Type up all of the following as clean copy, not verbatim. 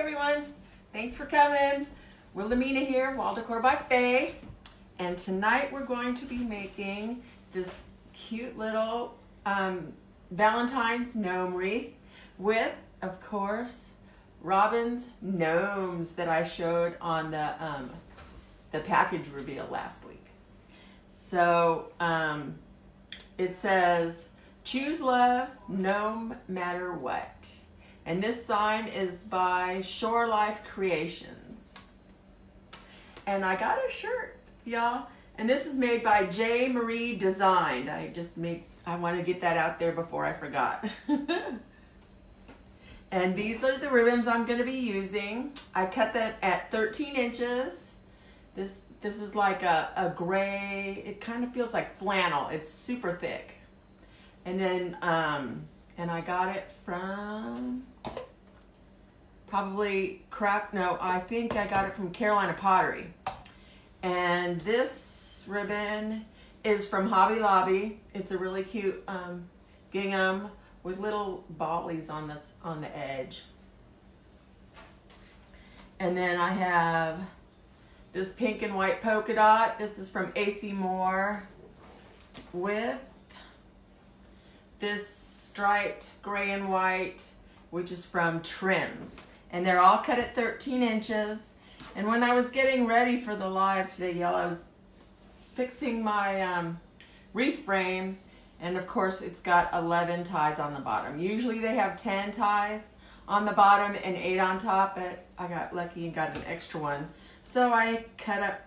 everyone, thanks for coming. Wilhelmina here, Wall Decor by Faye, and tonight we're going to be making this cute little Valentine's gnome wreath with, of course, Robin's gnomes that I showed on the package reveal last week. So it says, "Choose love, no matter what." And this sign is by Shore Life Creations. And I got a shirt, y'all. And this is made by J. Marie Designed. I want to get that out there before I forgot. And these are the ribbons I'm going to be using. I cut that at 13 inches. This is like a gray, it kind of feels like flannel. It's super thick. And then, and I got it from I think I got it from Carolina Pottery. And this ribbon is from Hobby Lobby. It's a really cute gingham with little bollies on the edge. And then I have this pink and white polka dot. This is from AC Moore with this striped gray and white, which is from Trims. And they're all cut at 13 inches. And when I was getting ready for the live today, y'all, I was fixing my wreath frame. And of course, it's got 11 ties on the bottom. Usually they have 10 ties on the bottom and 8 on top, but I got lucky and got an extra one. So I cut up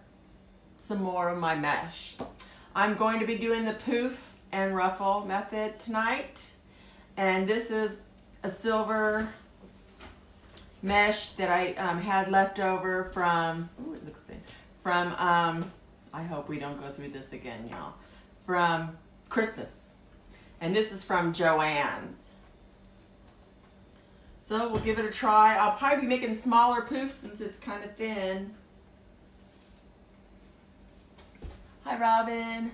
some more of my mesh. I'm going to be doing the poof and ruffle method tonight. And this is a silver mesh that I had left over from, ooh, it looks thin, from, I hope we don't go through this again, y'all, from Christmas. And this is from Joann's. So we'll give it a try. I'll probably be making smaller poofs since it's kind of thin. Hi, Robin.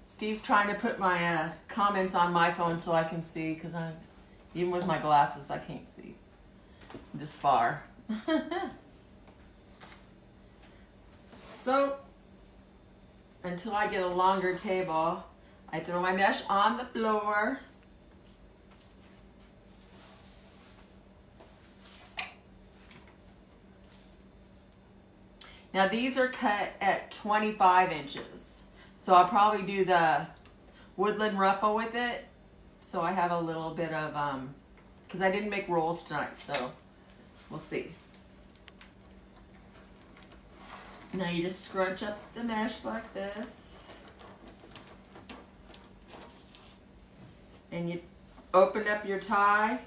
Steve's trying to put my comments on my phone so I can see, because even with my glasses, I can't see this far. So, until I get a longer table, I throw my mesh on the floor. Now these are cut at 25 inches. So I'll probably do the woodland ruffle with it. So I have a little bit of, because I didn't make rolls tonight, so we'll see. Now you just scrunch up the mesh like this. And you open up your tie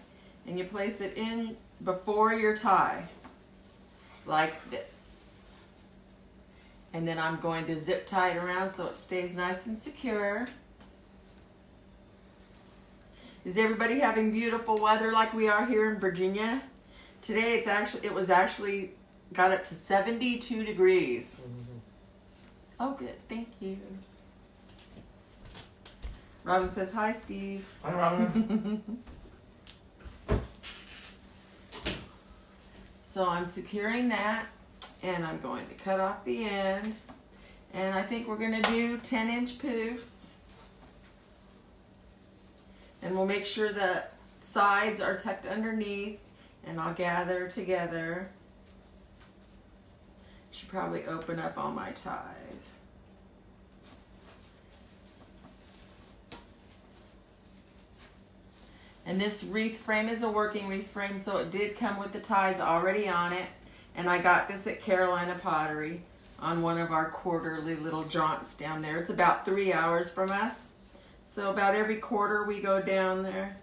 and you place it in before your tie, like this. And then I'm going to zip tie it around so it stays nice and secure. Is everybody having beautiful weather like we are here in Virginia? Today it was actually got up to 72 degrees. Mm-hmm. Oh, good. Thank you. Robin says, "Hi, Steve." Hi, Robin. So I'm securing that, and I'm going to cut off the end. And I think we're going to do 10-inch poofs. And we'll make sure the sides are tucked underneath, and I'll gather together. Should probably open up all my ties. And this wreath frame is a working wreath frame, so it did come with the ties already on it. And I got this at Carolina Pottery on one of our quarterly little jaunts down there. It's about 3 hours from us. So about every quarter we go down there,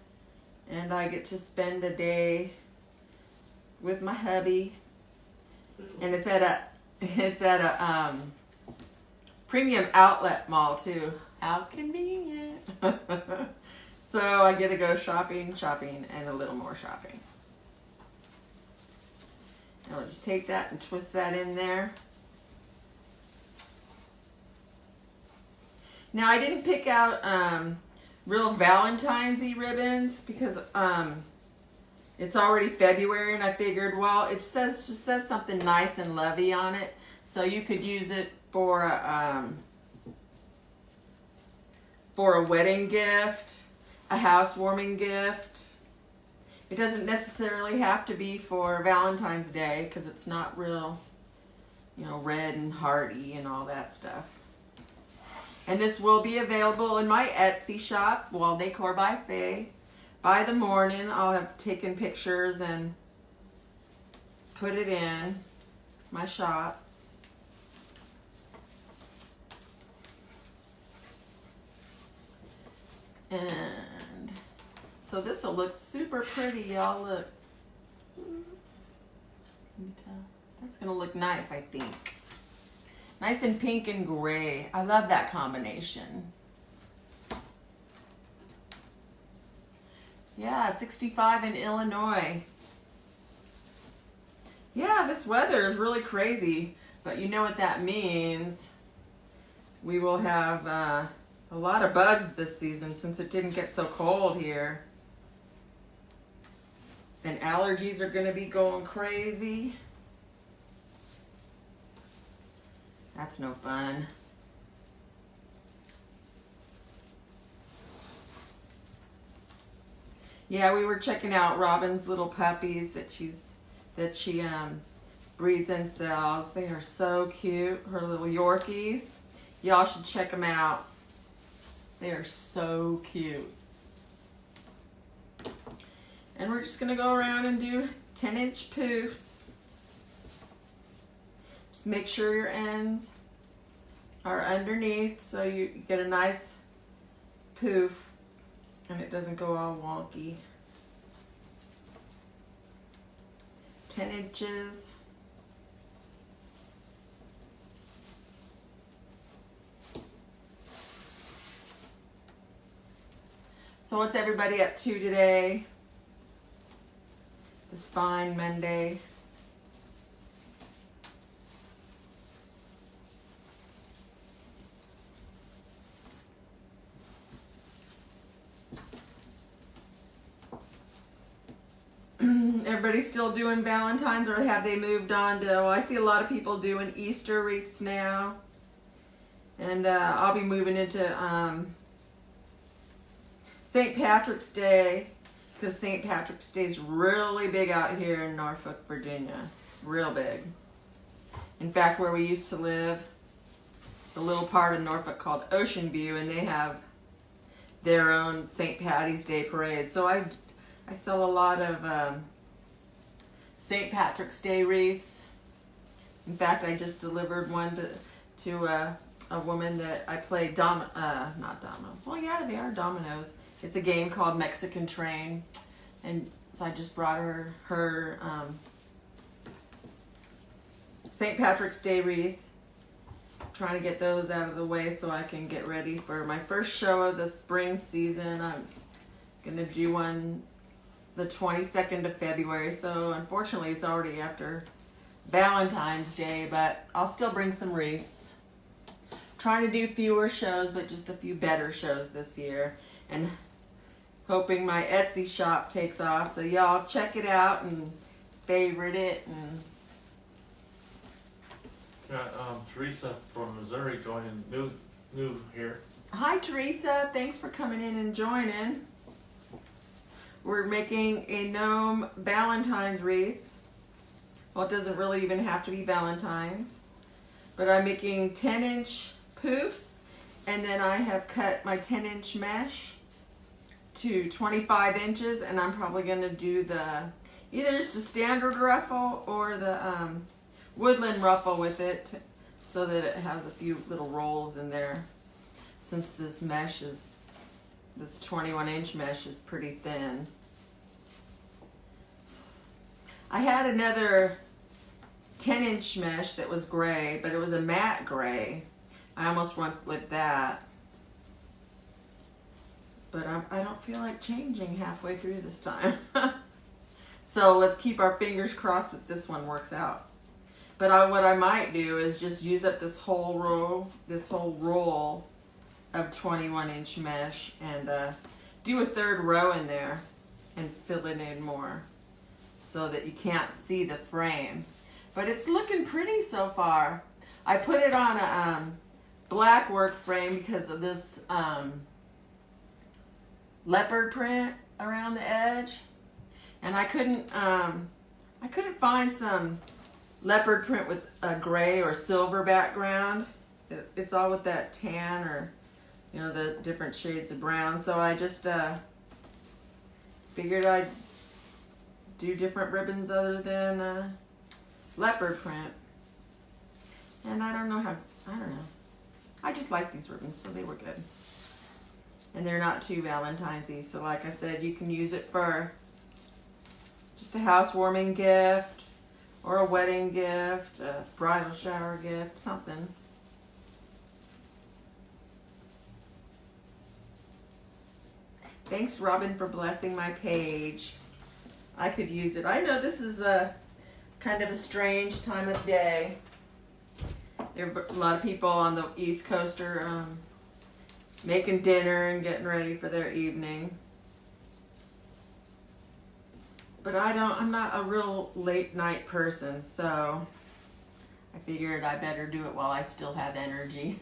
and I get to spend a day with my hubby. And it's at a premium outlet mall too. How convenient. So I get to go shopping, and a little more shopping. And I'll just take that and twist that in there. Now I didn't pick out real Valentine's-y ribbons because It's already February, and I figured, well, it just says something nice and lovey on it, so you could use it for a wedding gift, a housewarming gift. It doesn't necessarily have to be for Valentine's Day because it's not real, red and hearty and all that stuff. And this will be available in my Etsy shop, Wall Decor by Faye. By the morning, I'll have taken pictures and put it in my shop. And so this will look super pretty, y'all. Look. Can you tell? That's going to look nice, I think. Nice and pink and gray. I love that combination. Yeah, 65 in Illinois. Yeah, this weather is really crazy, but you know what that means. We will have a lot of bugs this season since it didn't get so cold here. And allergies are going to be going crazy. That's no fun. Yeah, we were checking out Robin's little puppies that she breeds and sells. They are so cute. Her little Yorkies. Y'all should check them out. They are so cute. And we're just gonna go around and do 10-inch poofs. Just make sure your ends are underneath so you get a nice poof and it doesn't go all wonky. 10 inches. So what's everybody up to today? This fine Monday. Everybody's still doing Valentine's, or have they moved on to, well, I see a lot of people doing Easter wreaths now. And I'll be moving into St. Patrick's Day, because St. Patrick's Day is really big out here in Norfolk, Virginia. Real big. In fact, where we used to live, it's a little part of Norfolk called Ocean View, and they have their own St. Patty's Day parade. So I sell a lot of St. Patrick's Day wreaths. In fact, I just delivered one to a woman that I play not domino. Well, yeah, they are dominoes. It's a game called Mexican Train, and so I just brought her St. Patrick's Day wreath. Trying to get those out of the way so I can get ready for my first show of the spring season. I'm gonna do one the 22nd of February, so unfortunately it's already after Valentine's Day, but I'll still bring some wreaths. Trying to do fewer shows, but just a few better shows this year, and hoping my Etsy shop takes off, so y'all check it out and favorite it. And got Teresa from Missouri joining new here. hi Teresa, thanks for coming in and joining. We're making a gnome Valentine's wreath. Well, it doesn't really even have to be Valentine's. But I'm making 10-inch poofs, and then I have cut my 10-inch mesh to 25 inches, and I'm probably going to do either just a standard ruffle or the woodland ruffle with it so that it has a few little rolls in there, since this 21-inch mesh is pretty thin. I had another 10-inch mesh that was gray, but it was a matte gray. I almost went with that. But I don't feel like changing halfway through this time. So let's keep our fingers crossed that this one works out. But what I might do is just use up this whole roll of 21-inch mesh and do a third row in there and fill it in more. so that you can't see the frame. But it's looking pretty so far. I put it on a black work frame because of this leopard print around the edge, and I couldn't find some leopard print with a gray or silver background. It's all with that tan or the different shades of brown. So I just figured I'd do different ribbons other than leopard print. And I don't know. I just like these ribbons, so they were good. And they're not too Valentine's-y. So like I said, you can use it for just a housewarming gift or a wedding gift, a bridal shower gift, something. Thanks, Robin, for blessing my page. I could use it. I know this is a kind of a strange time of day. There are a lot of people on the East Coast are making dinner and getting ready for their evening. But I'm not a real late night person, so I figured I better do it while I still have energy.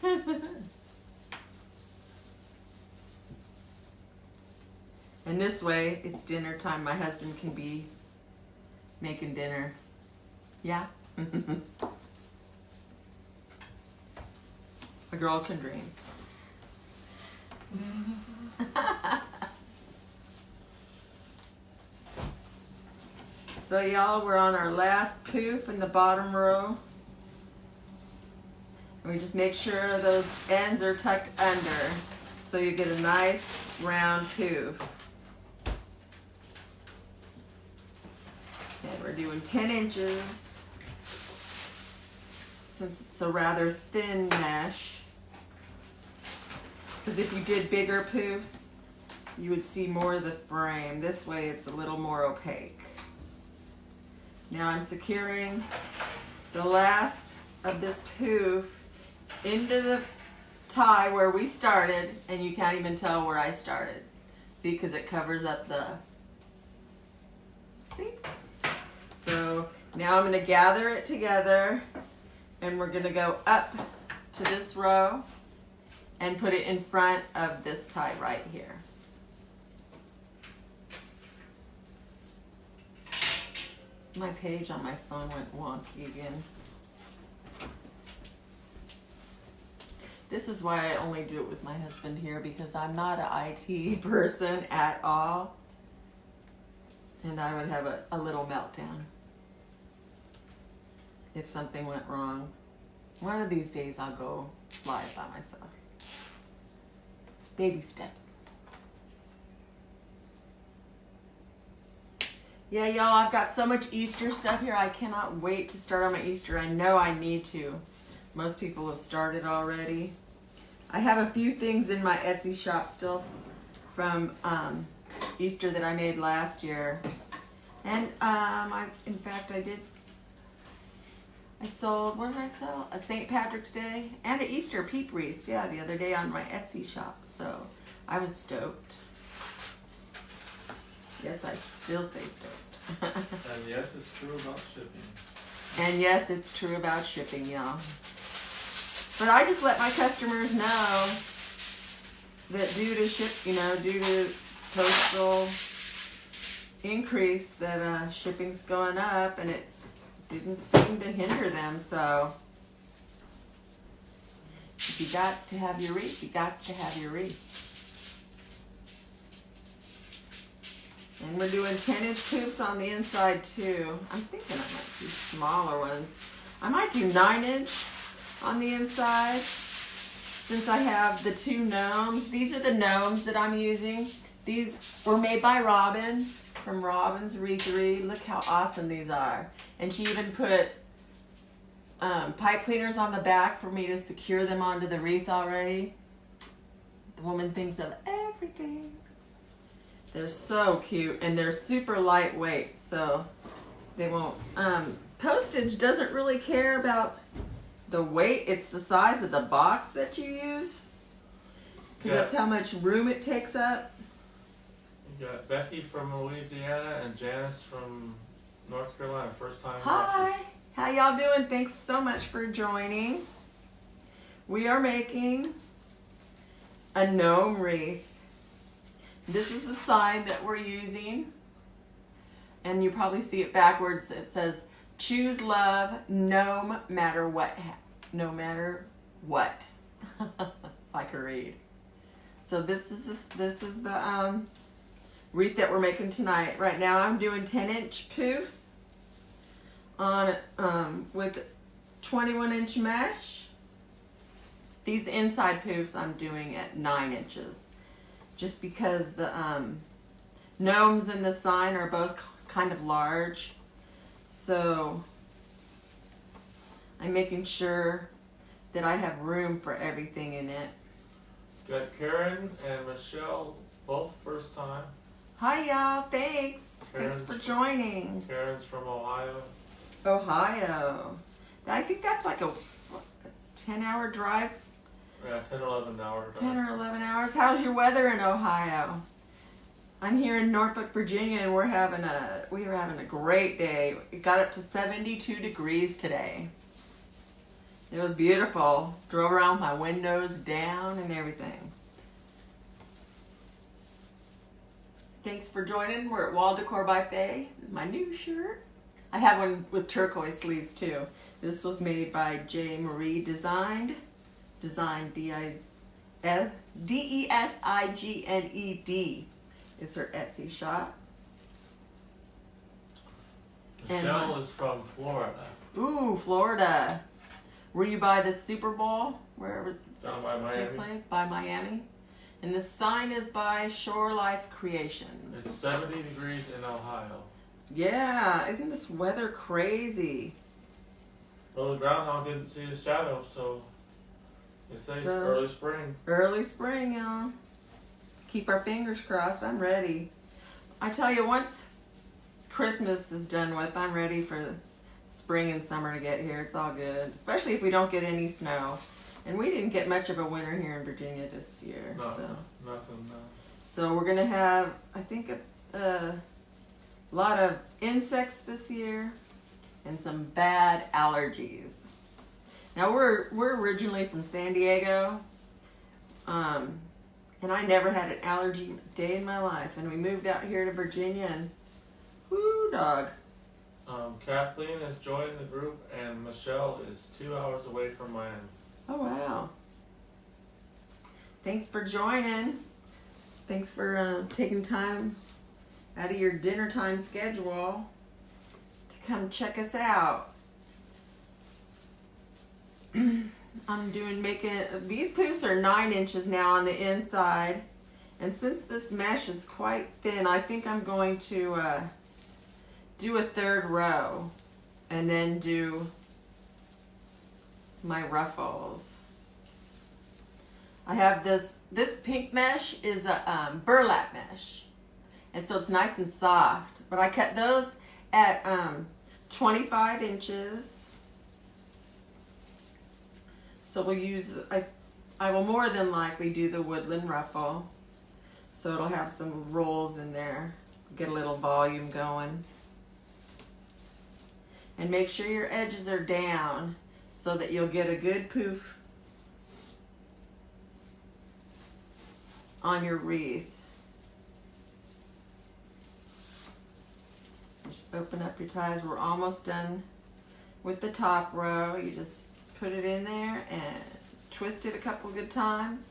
And this way, it's dinner time. My husband can be making dinner. Yeah? A girl can dream. So y'all, we're on our last poof in the bottom row. And we just make sure those ends are tucked under so you get a nice round poof. And we're doing 10 inches since it's a rather thin mesh. Because if you did bigger poofs, you would see more of the frame. This way it's a little more opaque. Now I'm securing the last of this poof into the tie where we started, and you can't even tell where I started. See, because it covers up the, see? So now I'm going to gather it together, and we're going to go up to this row and put it in front of this tie right here. My page on my phone went wonky again. This is why I only do it with my husband here, because I'm not an IT person at all. And I would have a little meltdown if something went wrong. One of these days I'll go live by myself. Baby steps. Yeah, y'all, I've got so much Easter stuff here. I cannot wait to start on my Easter. I know I need to. Most people have started already. I have a few things in my Etsy shop still from Easter that I made last year. And in fact, I sold, what did I sell? A St. Patrick's Day and an Easter peep wreath, yeah, the other day on my Etsy shop. So I was stoked. Yes, I still say stoked. And yes, it's true about shipping. And yes, it's true about shipping, y'all. But I just let my customers know that due to postal increase, that shipping's going up, and it didn't seem to hinder them. So if you got to have your wreath, you got to have your wreath. And we're doing 10-inch poofs on the inside too. I'm thinking I might do smaller ones. I might do 9-inch on the inside since I have the two gnomes. These are the gnomes that I'm using. These were made by Robin from Robin's Wreathery. Look how awesome these are. And she even put pipe cleaners on the back for me to secure them onto the wreath already. The woman thinks of everything. They're so cute, and they're super lightweight, so they won't. Postage doesn't really care about the weight. It's the size of the box that you use, because that's how much room it takes up. You got Becky from Louisiana and Janice from y'all doing? Thanks so much for joining. We are making a gnome wreath. This is the sign that we're using. And you probably see it backwards. It says, choose love no matter what. No matter what. If I could read. So this is the wreath that we're making tonight. Right now I'm doing 10-inch poofs on with 21-inch mesh. These inside poofs I'm doing at 9 inches, just because the gnomes and the sign are both kind of large, so I'm making sure that I have room for everything in it. Got Karen and Michelle both first time. Hi y'all, thanks. Karen's Thanks for joining. Karen's from Ohio. Ohio. I think that's like a 10-hour drive. Yeah, 10 or 11 hours. 10 or 11 hours. How's your weather in Ohio? I'm here in Norfolk, Virginia, and we were having a great day. It got up to 72 degrees today. It was beautiful. Drove around with my windows down and everything. Thanks for joining. We're at Wall Decor by Faye. My new shirt. I have one with turquoise sleeves too. This was made by J. Marie Designed. Designed D-E-S-I-G-N-E-D is her Etsy shop. Michelle is from Florida. Ooh, Florida. Were you by the Super Bowl? Wherever Down by they Miami. played? By Miami. And the sign is by Shore Life Creations. It's 70 degrees in Ohio. Yeah, isn't this weather crazy? Well, the groundhog didn't see a shadow, so it says So- early spring. Early spring, y'all. Keep our fingers crossed. I'm ready. I tell you, once Christmas is done with, I'm ready for spring and summer to get here. It's all good, especially if we don't get any snow. And we didn't get much of a winter here in Virginia this year. No, So nothing. No. So we're gonna have, I think, a lot of insects this year and some bad allergies. Now we're originally from San Diego, and I never had an allergy day in my life. And we moved out here to Virginia, and whoo, dog. Kathleen has joined the group, and Michelle is 2 hours away from Miami. Oh wow! Thanks for joining. Thanks for taking time out of your dinner time schedule to come check us out. Making these poofs are 9 inches now on the inside, and since this mesh is quite thin, I think I'm going to do a third row and then do my ruffles. I have this pink mesh is a burlap mesh, and so it's nice and soft, but I cut those at 25 inches. So we'll use, I will more than likely do the woodland ruffle, so it'll have some rolls in there, get a little volume going. And make sure your edges are down so that you'll get a good poof on your wreath. Just open up your ties. We're almost done with the top row. You just put it in there and twist it a couple good times.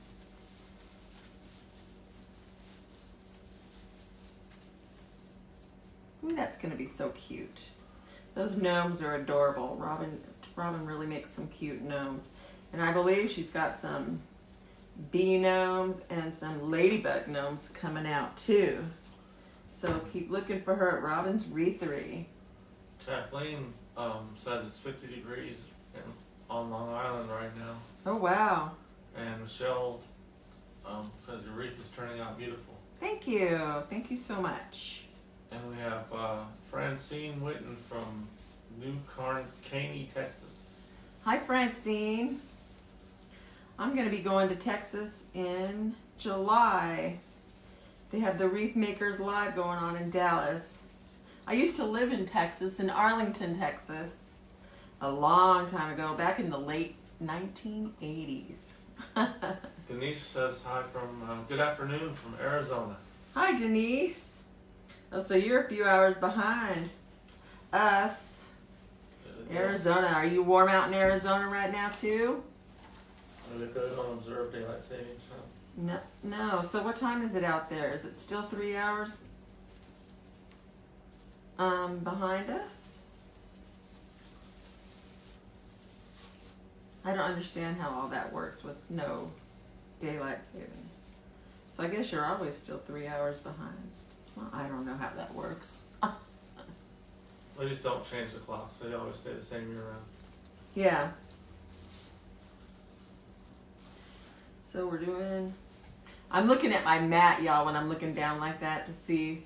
Ooh, that's gonna be so cute. Those gnomes are adorable. Robin really makes some cute gnomes. And I believe she's got some bee gnomes and some ladybug gnomes coming out too. So keep looking for her at Robin's Wreathery. Kathleen says it's 50 degrees on Long Island right now. Oh wow. And Michelle says your wreath is turning out beautiful. Thank you. Thank you so much. And we have Francine Witten from New Caney, Texas. Hi Francine. I'm going to be going to Texas in July. They have the Wreath Makers Live going on in Dallas. I used to live in Texas, in Arlington, Texas. a long time ago, back in the late 1980s. Denise says hi from, good afternoon from Arizona. Hi, Denise. Oh, so you're a few hours behind us. Arizona. Are you warm out in Arizona right now, too? They don't observe daylight savings time. No. So what time is it out there? Is it still 3 hours behind us? I don't understand how all that works with no daylight savings. So I guess you're always still 3 hours behind. Well, I don't know how that works. They just don't change the clocks. They always stay the same year round. Yeah. So we're doing... I'm looking at my mat, y'all, when I'm looking down like that to see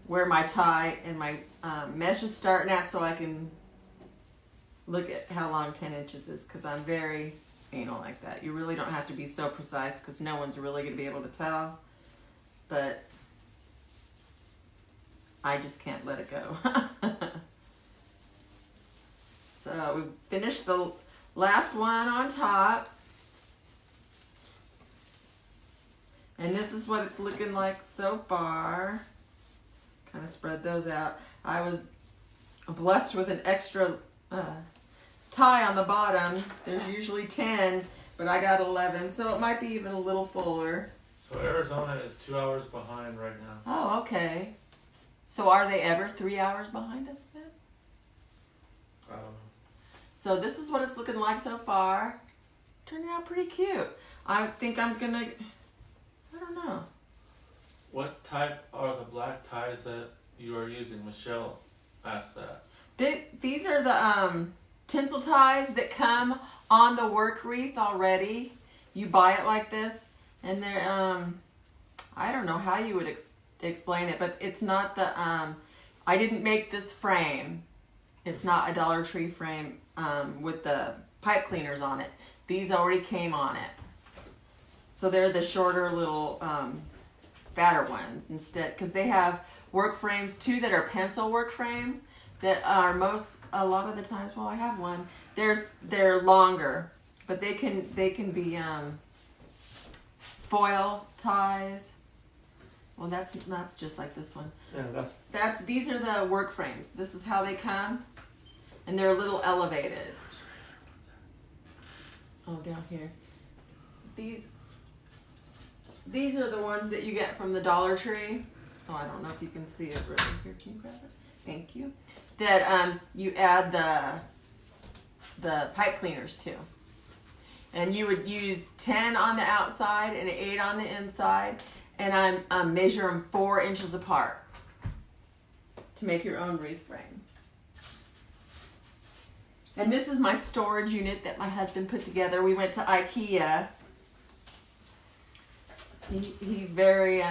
where my tie and my mesh is starting at so I can look at how long 10 inches is, because I'm very anal like that. You really don't have to be so precise because no one's really going to be able to tell. But I just can't let it go. So we finished the last one on top. And this is what it's looking like so far. Kind of spread those out. I was blessed with an extra tie on the bottom. There's usually 10, but I got 11, so it might be even a little fuller. So Arizona is 2 hours behind right now. Oh, okay. So are they ever 3 hours behind us then? I don't know. So this is what it's looking like so far. Turning out pretty cute. I think I'm gonna, I don't know. What type are the black ties that you are using? Michelle asked that. These are the tinsel ties that come on the work wreath already. You buy it like this, and they're I don't know how you would explain it, but it's not the I didn't make this frame. It's not a Dollar Tree frame with the pipe cleaners on it. These already came on it. So they're the shorter little fatter ones instead, because they have work frames too that are pencil work frames that are a lot of the times, well, I have one, they're longer, but they can be foil ties. Well, that's just like this one. Yeah, These are the work frames. This is how they come, and they're a little elevated. Oh, down here. These are the ones that you get from the Dollar Tree. Oh, I don't know if you can see it really. Here, can you grab it? Thank you. That you add the pipe cleaners to. And you would use 10 on the outside and 8 on the inside. And I measure them 4 inches apart to make your own wreath frame. And this is my storage unit that my husband put together. We went to IKEA. He's very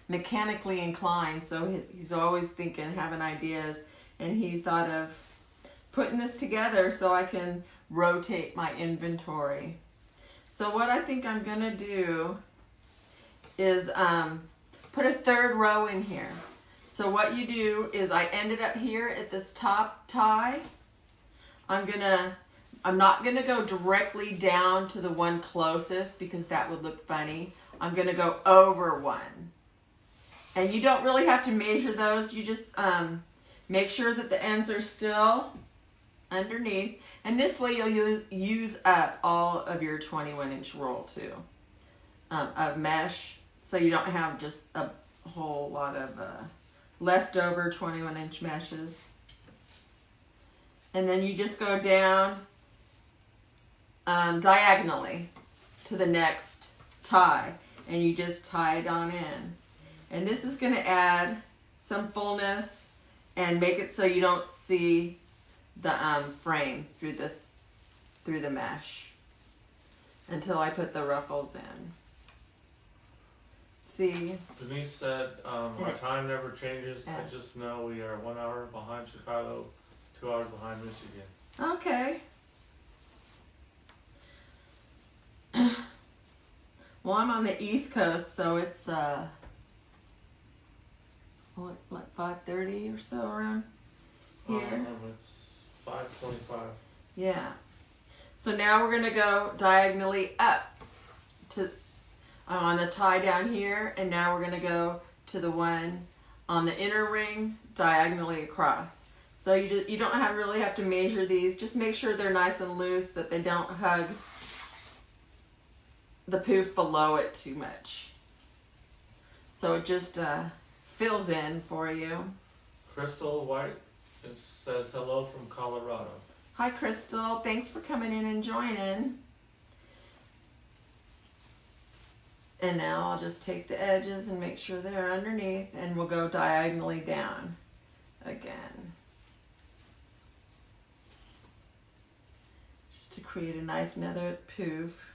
mechanically inclined, so he's always thinking, having ideas, and he thought of putting this together so I can rotate my inventory. So what I think I'm gonna do is put a third row in here. So what you do is I ended up here at this top tie. I'm not gonna go directly down to the one closest because that would look funny. I'm gonna go over one. And you don't really have to measure those. You just make sure that the ends are still underneath. And this way you'll use up all of your 21-inch roll too of mesh. So you don't have just a whole lot of leftover 21-inch meshes. And then you just go down diagonally to the next tie, and you just tie it on in. And this is going to add some fullness and make it so you don't see the frame through the mesh until I put the ruffles in. See? Denise said our time never changes. I just know we are 1 hour behind Chicago, 2 hours behind Michigan. Okay. Well, I'm on the East Coast, so it's what, like 5:30 or so around here. It's 5:30 Yeah. So now we're going to go diagonally up to on the tie down here, and now we're going to go to the one on the inner ring diagonally across. So you don't really have to measure these. Just make sure they're nice and loose, that they don't hug the poof below it too much. So it just fills in for you. Crystal White, it says hello from Colorado. Hi, Crystal. Thanks for coming in and joining. And now I'll just take the edges and make sure they're underneath, and we'll go diagonally down again. Just to create a nice another poof.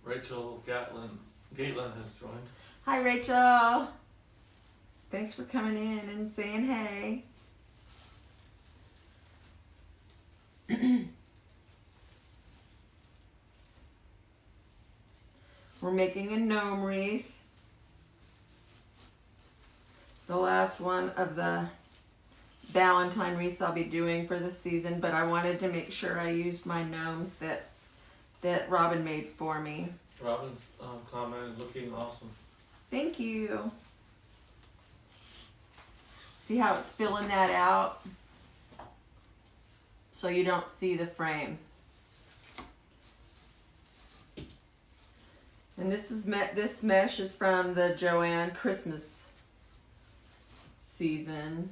Rachel Gaitlin has joined. Hi, Rachel. Thanks for coming in and saying hey. We're making a gnome wreath. The last one of the Valentine wreaths I'll be doing for the season, but I wanted to make sure I used my gnomes that Robin made for me. Robin's comment is looking awesome. Thank you. See how it's filling that out? So you don't see the frame. And this mesh is from the Joann Christmas season.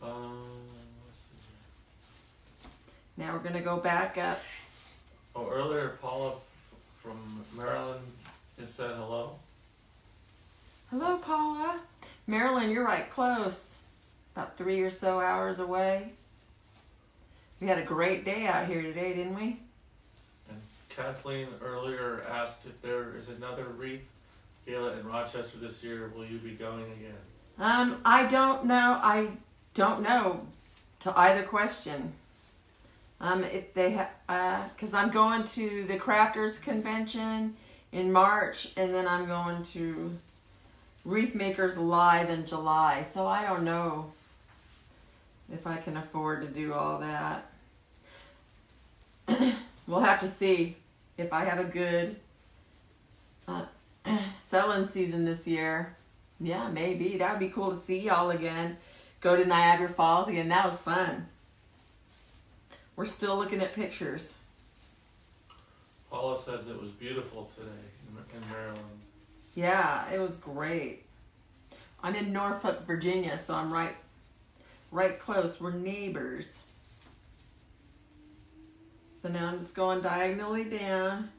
Let's see. Now we're gonna go back up. Oh, earlier Paula from Maryland just said hello. Hello, Paula. Marilyn, you're right close. About 3 or so hours away. We had a great day out here today, didn't we? And Kathleen earlier asked if there is another wreath gala in Rochester this year. Will you be going again? I don't know. I don't know to either question. If they because I'm going to the Crafters Convention in March, and then I'm going to Wreath Makers Live in July. So I don't know if I can afford to do all that. We'll have to see if I have a good selling season this year. Yeah, maybe. That would be cool to see y'all again. Go to Niagara Falls again. That was fun. We're still looking at pictures. Paula says it was beautiful today in Maryland. Yeah, it was great. I'm in Norfolk, Virginia, so I'm right close. We're neighbors. So now I'm just going diagonally down.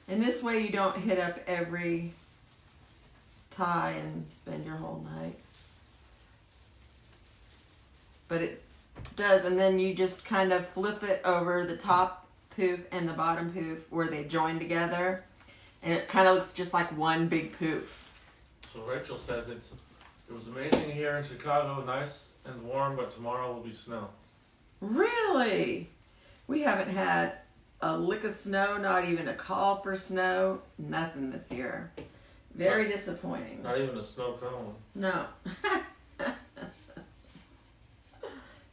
And this way you don't hit up every tie and spend your whole night. But it does, and then you just kind of flip it over the top poof and the bottom poof where they join together. And it kind of looks just like one big poof. So Rachel says it was amazing here in Chicago, nice and warm, but tomorrow will be snow. Really? We haven't had a lick of snow, not even a call for snow, nothing this year. Very disappointing. Not even a snow cone. No.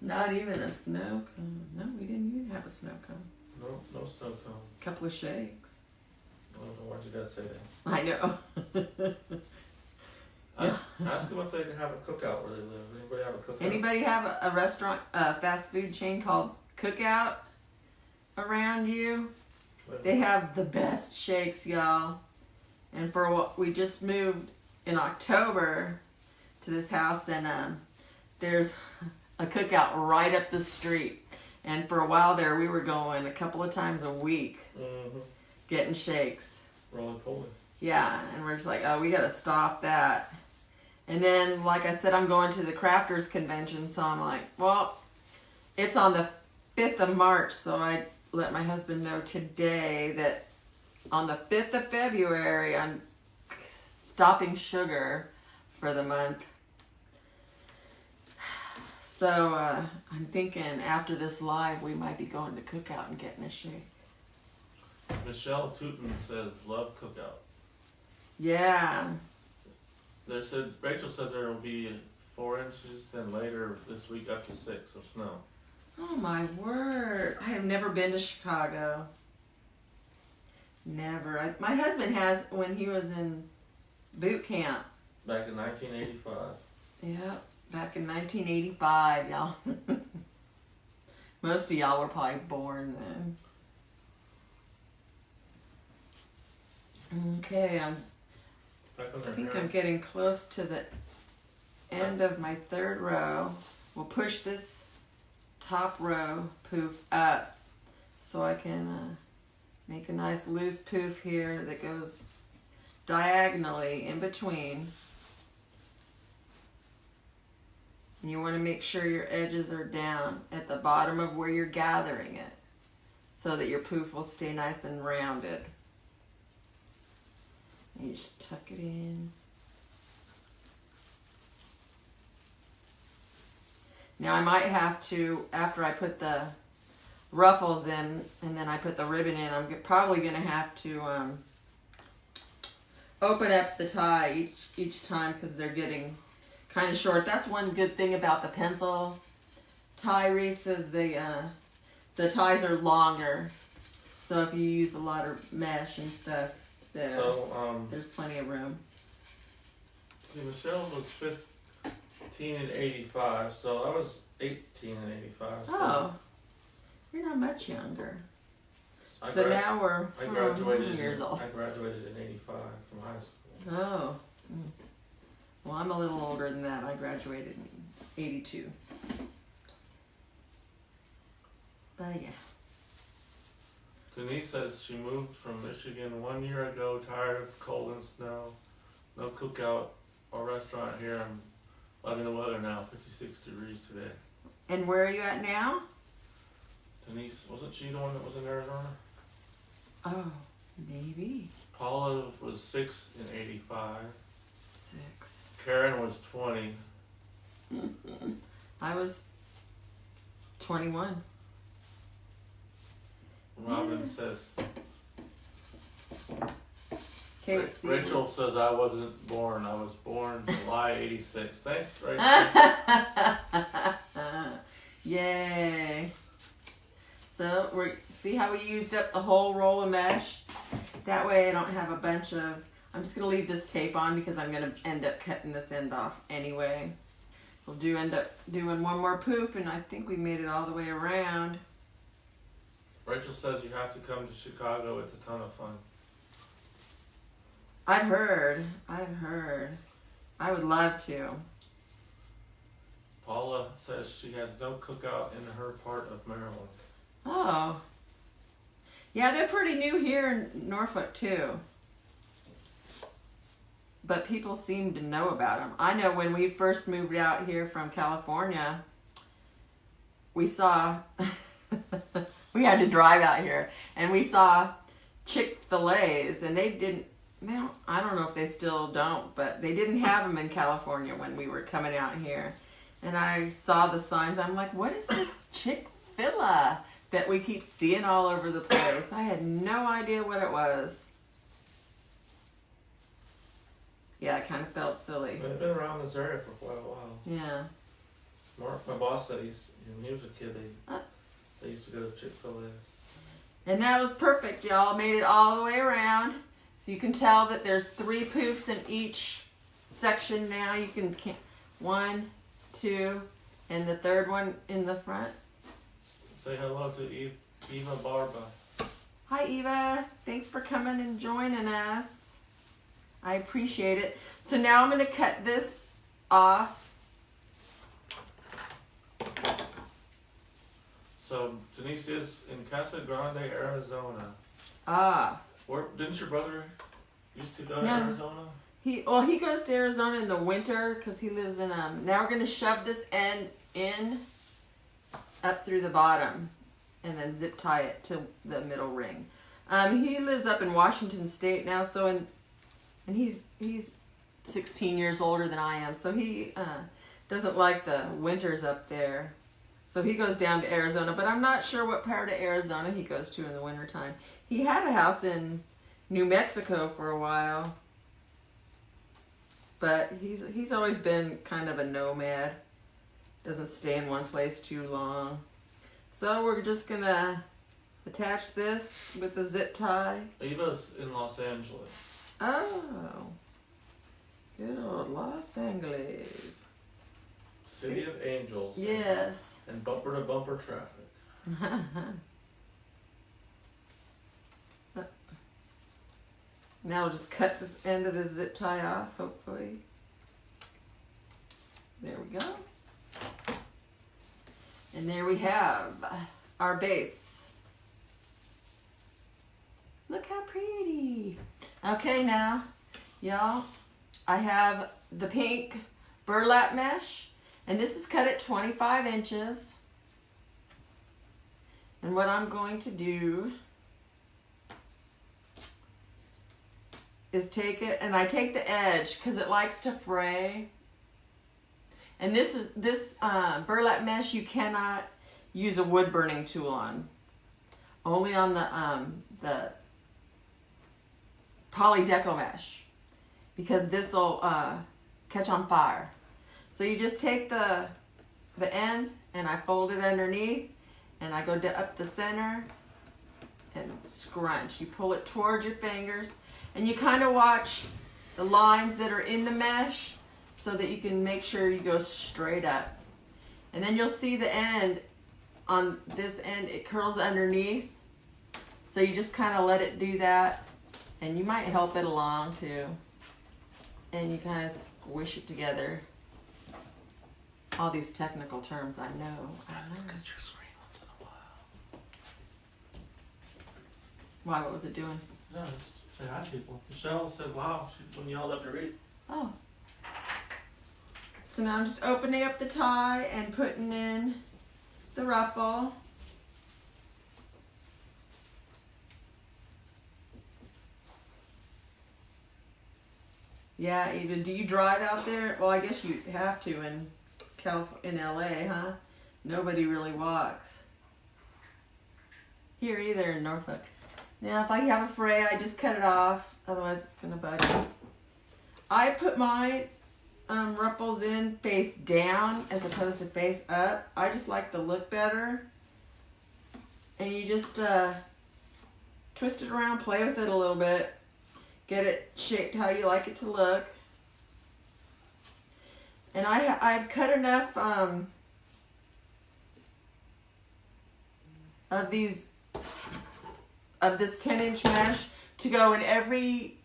Not even a snow cone. No, we didn't even have a snow cone. No snow cone. A couple of shakes. I don't know why'd you guys say that. I know. Ask them if they have a cookout where they live. Anybody have a cookout? Anybody have a restaurant, a fast food chain called Cookout around you? They have the best shakes, y'all. And for what we just moved in October to this house, and there's a Cookout right up the street. And for a while there, we were going a couple of times a week, getting shakes. Roly poly. Yeah, and we're just like, oh, we gotta stop that. And then, like I said, I'm going to the Crafters Convention, so I'm like, well, it's on the 5th of March, so I let my husband know today that on the 5th of February, I'm stopping sugar for the month. So I'm thinking after this live, we might be going to Cookout and getting a shake. Michelle Tootin says, love Cookout. Yeah. Rachel says there will be 4 inches, and later this week up to 6 of snow. Oh my word. I have never been to Chicago. Never. My husband has when he was in boot camp. Back in 1985. Yep, back in 1985, y'all. Most of y'all were probably born then. Okay, Back on I their think hair. I'm getting close to the end of my third row. We'll push this top row poof up so I can make a nice loose poof here that goes diagonally in between. And you want to make sure your edges are down at the bottom of where you're gathering it so that your poof will stay nice and rounded. And you just tuck it in. Now I might have to, after I put the ruffles in and then I put the ribbon in, I'm probably going to have to open up the tie each time because they're getting kind of short. That's one good thing about the pencil tie wreaths is the ties are longer. So if you use a lot of mesh and stuff, there's plenty of room. See, Michelle was 15 in 85, so I was 18 in 85. Oh, you're not much younger. I So gra- now we're I graduated years old. I graduated in 85 from high school. Oh. Mm. Well, I'm a little older than that. I graduated in 82. But yeah. Denise says she moved from Michigan 1 year ago, tired of cold and snow. No cookout or restaurant here. I'm loving the weather now, 56 degrees today. And where are you at now? Denise, wasn't she the one that was in Arizona? Oh, maybe. Paula was 6 in 85. 6. Karen was 20. I was 21. Robin Yes. says, Kate, Rachel says I wasn't born. I was born July 86. Thanks, Rachel. Yay. So see how we used up the whole roll of mesh? That way I don't have a bunch of, I'm just going to leave this tape on because I'm going to end up cutting this end off anyway. We'll end up doing one more poof and I think we made it all the way around. Rachel says you have to come to Chicago. It's a ton of fun. I've heard. I would love to. Paula says she has no cookout in her part of Maryland. Oh. Yeah, they're pretty new here in Norfolk too. But people seem to know about them. I know when we first moved out here from California, we saw, we had to drive out here, and we saw Chick-fil-A's, and I don't know if they still don't, but they didn't have them in California when we were coming out here. And I saw the signs. I'm like, what is this Chick-fil-A that we keep seeing all over the place? I had no idea what it was. Yeah, I kind of felt silly. They've been around this area for quite a while. Yeah. Mark, my boss said when he was a kid, they used to go to Chick-fil-A. And that was perfect, y'all. Made it all the way around. So you can tell that there's 3 poofs in each section now. You can count 1, 2, and the third one in the front. Say hello to Eva Barba. Hi, Eva. Thanks for coming and joining us. I appreciate it. So now I'm going to cut this off. So Denise is in Casa Grande, Arizona. Ah. Where didn't your brother used to go to No. Arizona? He goes to Arizona in the winter because he lives in now we're going to shove this end in up through the bottom and then zip tie it to the middle ring. He lives up in Washington State now, and he's 16 years older than I am, so he doesn't like the winters up there. So he goes down to Arizona, but I'm not sure what part of Arizona he goes to in the wintertime. He had a house in New Mexico for a while. but he's always been kind of a nomad. Doesn't stay in one place too long. So we're just gonna attach this with the zip tie. Eva's in Los Angeles. Oh, good old Los Angeles. City of Angels. Yes. And bumper to bumper traffic. Now we'll just cut this end of the zip tie off, hopefully. There we go. And there we have our base. Look how pretty. Okay, now, y'all, I have the pink burlap mesh, and this is cut at 25 inches. And what I'm going to do is take it, and I take the edge because it likes to fray. And this burlap mesh you cannot use a wood burning tool on. Only on the polydeco mesh, because this will catch on fire. So you just take the end and I fold it underneath, and I go up the center and scrunch. You pull it towards your fingers, and you kind of watch the lines that are in the mesh so that you can make sure you go straight up. And then you'll see the end, on this end, it curls underneath. So you just kind of let it do that, and you might help it along too. And you kind of squish it together. All these technical terms, I know. Look at your screen once in a while. Why, what was it doing? No, just say hi, people. Michelle said, wow, when you all up to read. Oh. So now I'm just opening up the tie and putting in the ruffle. Yeah, Eva, do you drive out there? Well, I guess you have to in LA, huh? Nobody really walks. Here either in Norfolk. Now, if I have a fray, I just cut it off. Otherwise, it's gonna bug me. I put my ruffles in face down as opposed to face up. I just like the look better. And you just twist it around, play with it a little bit. Get it shaped how you like it to look. And I've cut enough of this 10-inch mesh to go in every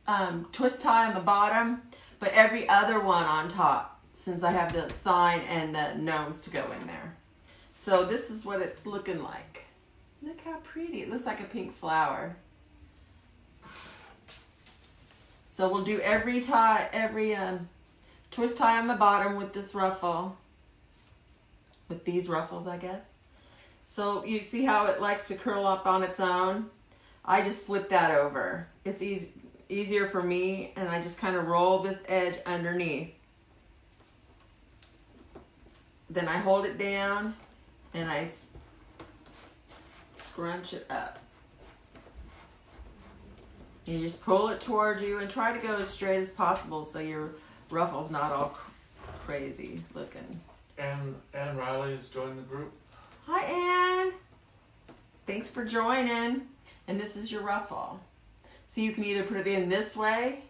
twist tie on the bottom, but every other one on top, since I have the sign and the gnomes to go in there. So this is what it's looking like. Look how pretty. It looks like a pink flower. So we'll do every twist tie on the bottom with this ruffle. With these ruffles, I guess. So you see how it likes to curl up on its own? I just flip that over. It's easier for me, and I just kind of roll this edge underneath. Then I hold it down, and I scrunch it up. You just pull it towards you and try to go as straight as possible so your ruffle's not all crazy looking. And Ann Riley has joined the group. Hi, Ann. Thanks for joining. And this is your ruffle. So you can either put it in this way,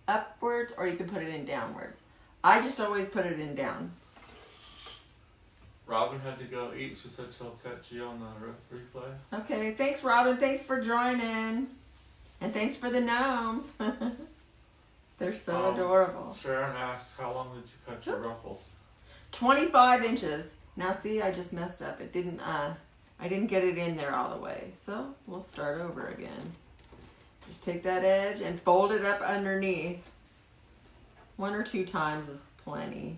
upwards, or you can put it in downwards. I just always put it in down. Robin had to go eat. She said she'll catch you on the replay. Okay, thanks, Robin. Thanks for joining. And thanks for the gnomes. They're so adorable. Sharon asked, how long did you cut your ruffles? 25 inches. Now see, I just messed up. It didn't, I didn't get it in there all the way. So we'll start over again. Just take that edge and fold it up underneath. 1 or 2 times is plenty.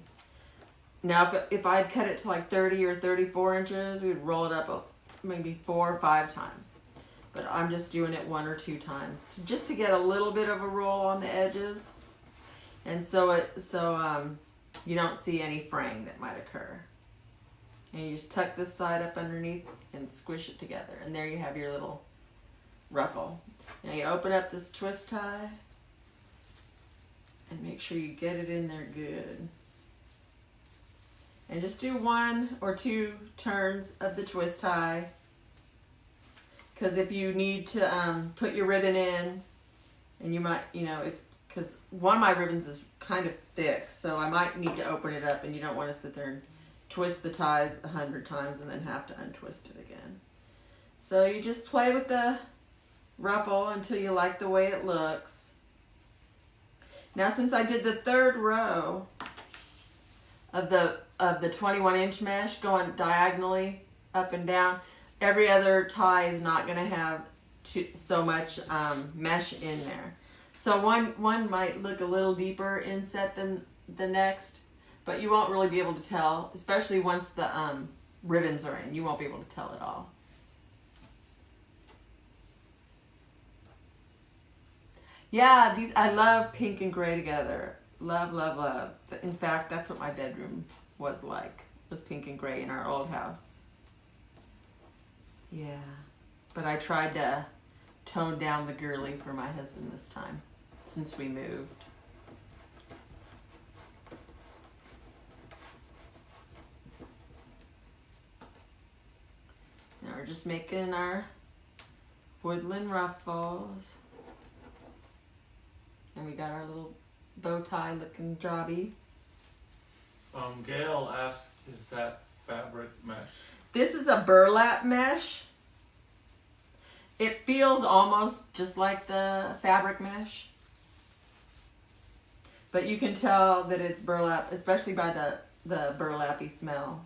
Now, if I'd cut it to like 30 or 34 inches, we'd roll it up maybe 4 or 5 times. But I'm just doing it 1 or 2 times just to get a little bit of a roll on the edges, and so you don't see any fraying that might occur. And you just tuck this side up underneath and squish it together, and there you have your little ruffle. Now you open up this twist tie, And make sure you get it in there good. And just do 1 or 2 turns of the twist tie. Because if you need to put your ribbon in, and you might, it's because one of my ribbons is kind of thick, so I might need to open it up, and you don't want to sit there and twist the ties 100 times and then have to untwist it again. So you just play with the ruffle until you like the way it looks. Now, since I did the 3rd row of the 21-inch mesh going diagonally up and down, every other tie is not going to have so much mesh in there. So one might look a little deeper inset than the next, but you won't really be able to tell, especially once the ribbons are in. You won't be able to tell at all. Yeah, I love pink and gray together. Love, love, love. In fact, that's what my bedroom was like. Was pink and gray in our old house. Yeah. But I tried to tone down the girly for my husband this time, since we moved. Now we're just making our woodland ruffles. And we got our little bow tie looking jobby. Gail asked, is that fabric mesh? This is a burlap mesh. It feels almost just like the fabric mesh. But you can tell that it's burlap, especially by the burlappy smell.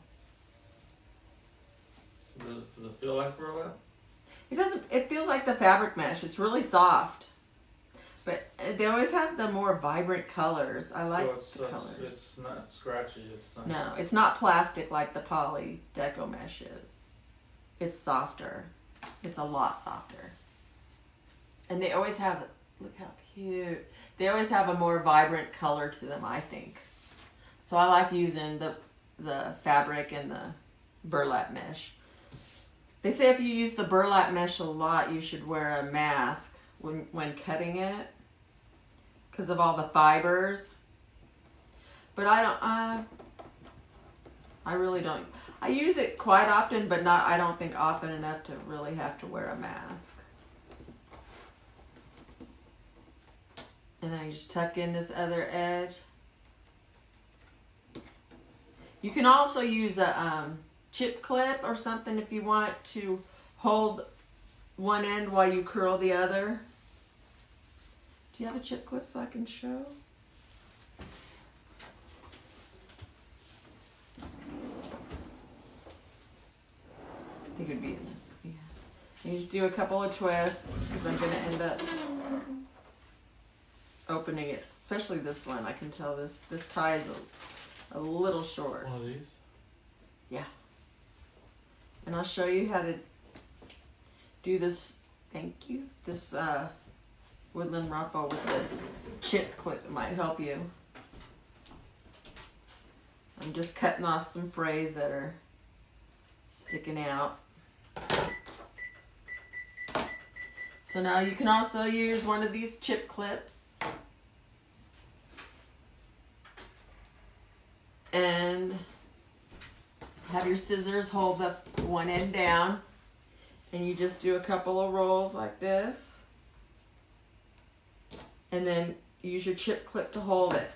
Does it feel like burlap? It doesn't, it feels like the fabric mesh. It's really soft. But they always have the more vibrant colors. I like the colors. It's not scratchy. It's not. No, it's not plastic like the poly deco mesh is. It's softer. It's a lot softer. And they always have, look how cute. They always have a more vibrant color to them, I think. So I like using the fabric and the burlap mesh. They say if you use the burlap mesh a lot, you should wear a mask when cutting it, because of all the fibers. But I really don't. I use it quite often, but I don't think often enough to really have to wear a mask. And I just tuck in this other edge. You can also use a chip clip or something if you want to hold one end while you curl the other. Do you have a chip clip so I can show? I think it would be in it. Yeah. You just do a couple of twists because I'm going to end up opening it. Especially this one. I can tell this tie is a little short. One of these? Yeah. And I'll show you how to do this. Thank you. This woodland ruffle with the chip clip might help you. I'm just cutting off some frays that are sticking out. So now you can also use one of these chip clips and have your scissors hold the one end down, and you just do a couple of rolls like this, and then use your chip clip to hold it,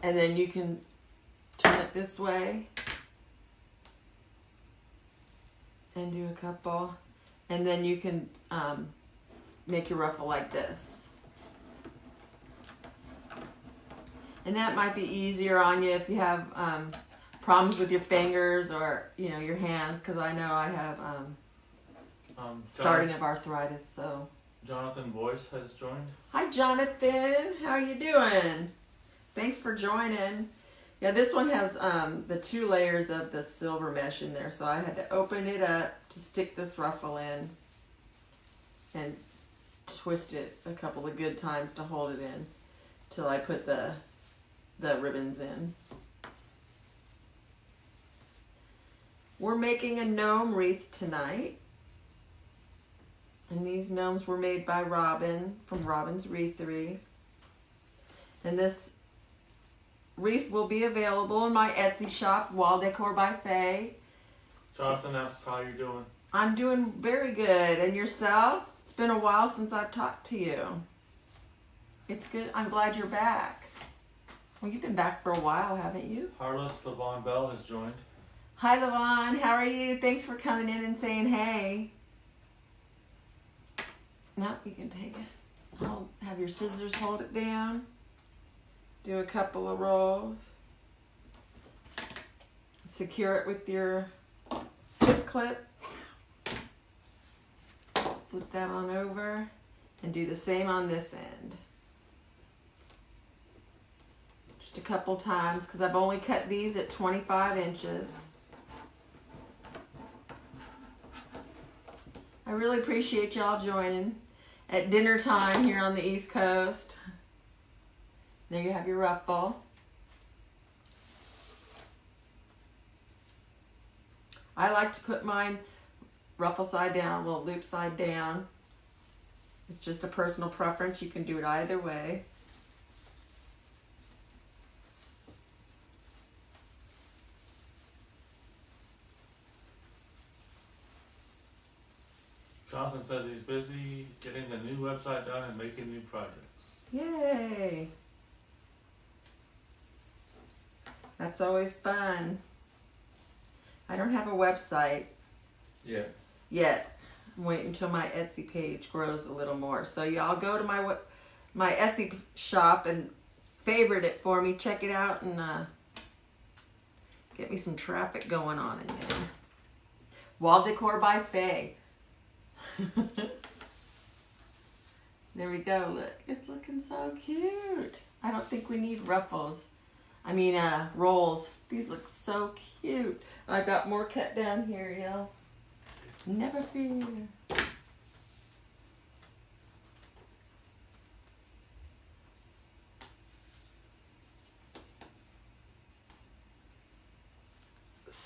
and then you can turn it this way and do a couple, and then you can make your ruffle like this. And that might be easier on you if you have problems with your fingers or your hands, because I know I have starting of arthritis. So Jonathan Boyce has joined. hi Jonathan, how are you doing? Thanks for joining. Yeah, this one has the 2 layers of the silver mesh in there, so I had to open it up to stick this ruffle in and twist it a couple of good times to hold it in till I put the ribbons in. We're making a gnome wreath tonight. And these gnomes were made by Robin from Robin's Wreathery. And this wreath will be available in my Etsy shop, Wall Decor by Faye. Jonathan asks how you're doing. I'm doing very good. And yourself? It's been a while since I've talked to you. It's good. I'm glad you're back. Well, you've been back for a while, haven't you? Harless Levon Bell has joined. Hi, Levon. How are you? Thanks for coming in and saying hey. No, you can take it. I'll have your scissors hold it down. Do a couple of rolls. Secure it with your hip clip. Flip that on over and do the same on this end. Just a couple times because I've only cut these at 25 inches. I really appreciate y'all joining at dinner time here on the East Coast. There you have your ruffle. I like to put mine ruffle side down, well, loop side down. It's just a personal preference. You can do it either way. Jonathan says he's busy getting the new website done and making new projects. Yay! That's always fun. I don't have a website Yeah. yet. I'm waiting until my Etsy page grows a little more. So y'all go to my Etsy shop and favorite it for me. Check it out and get me some traffic going on in there. Wall Decor by Faye. There we go. Look, it's looking so cute. I don't think we need ruffles. I mean, rolls. These look so cute. I got more cut down here, y'all. Never fear.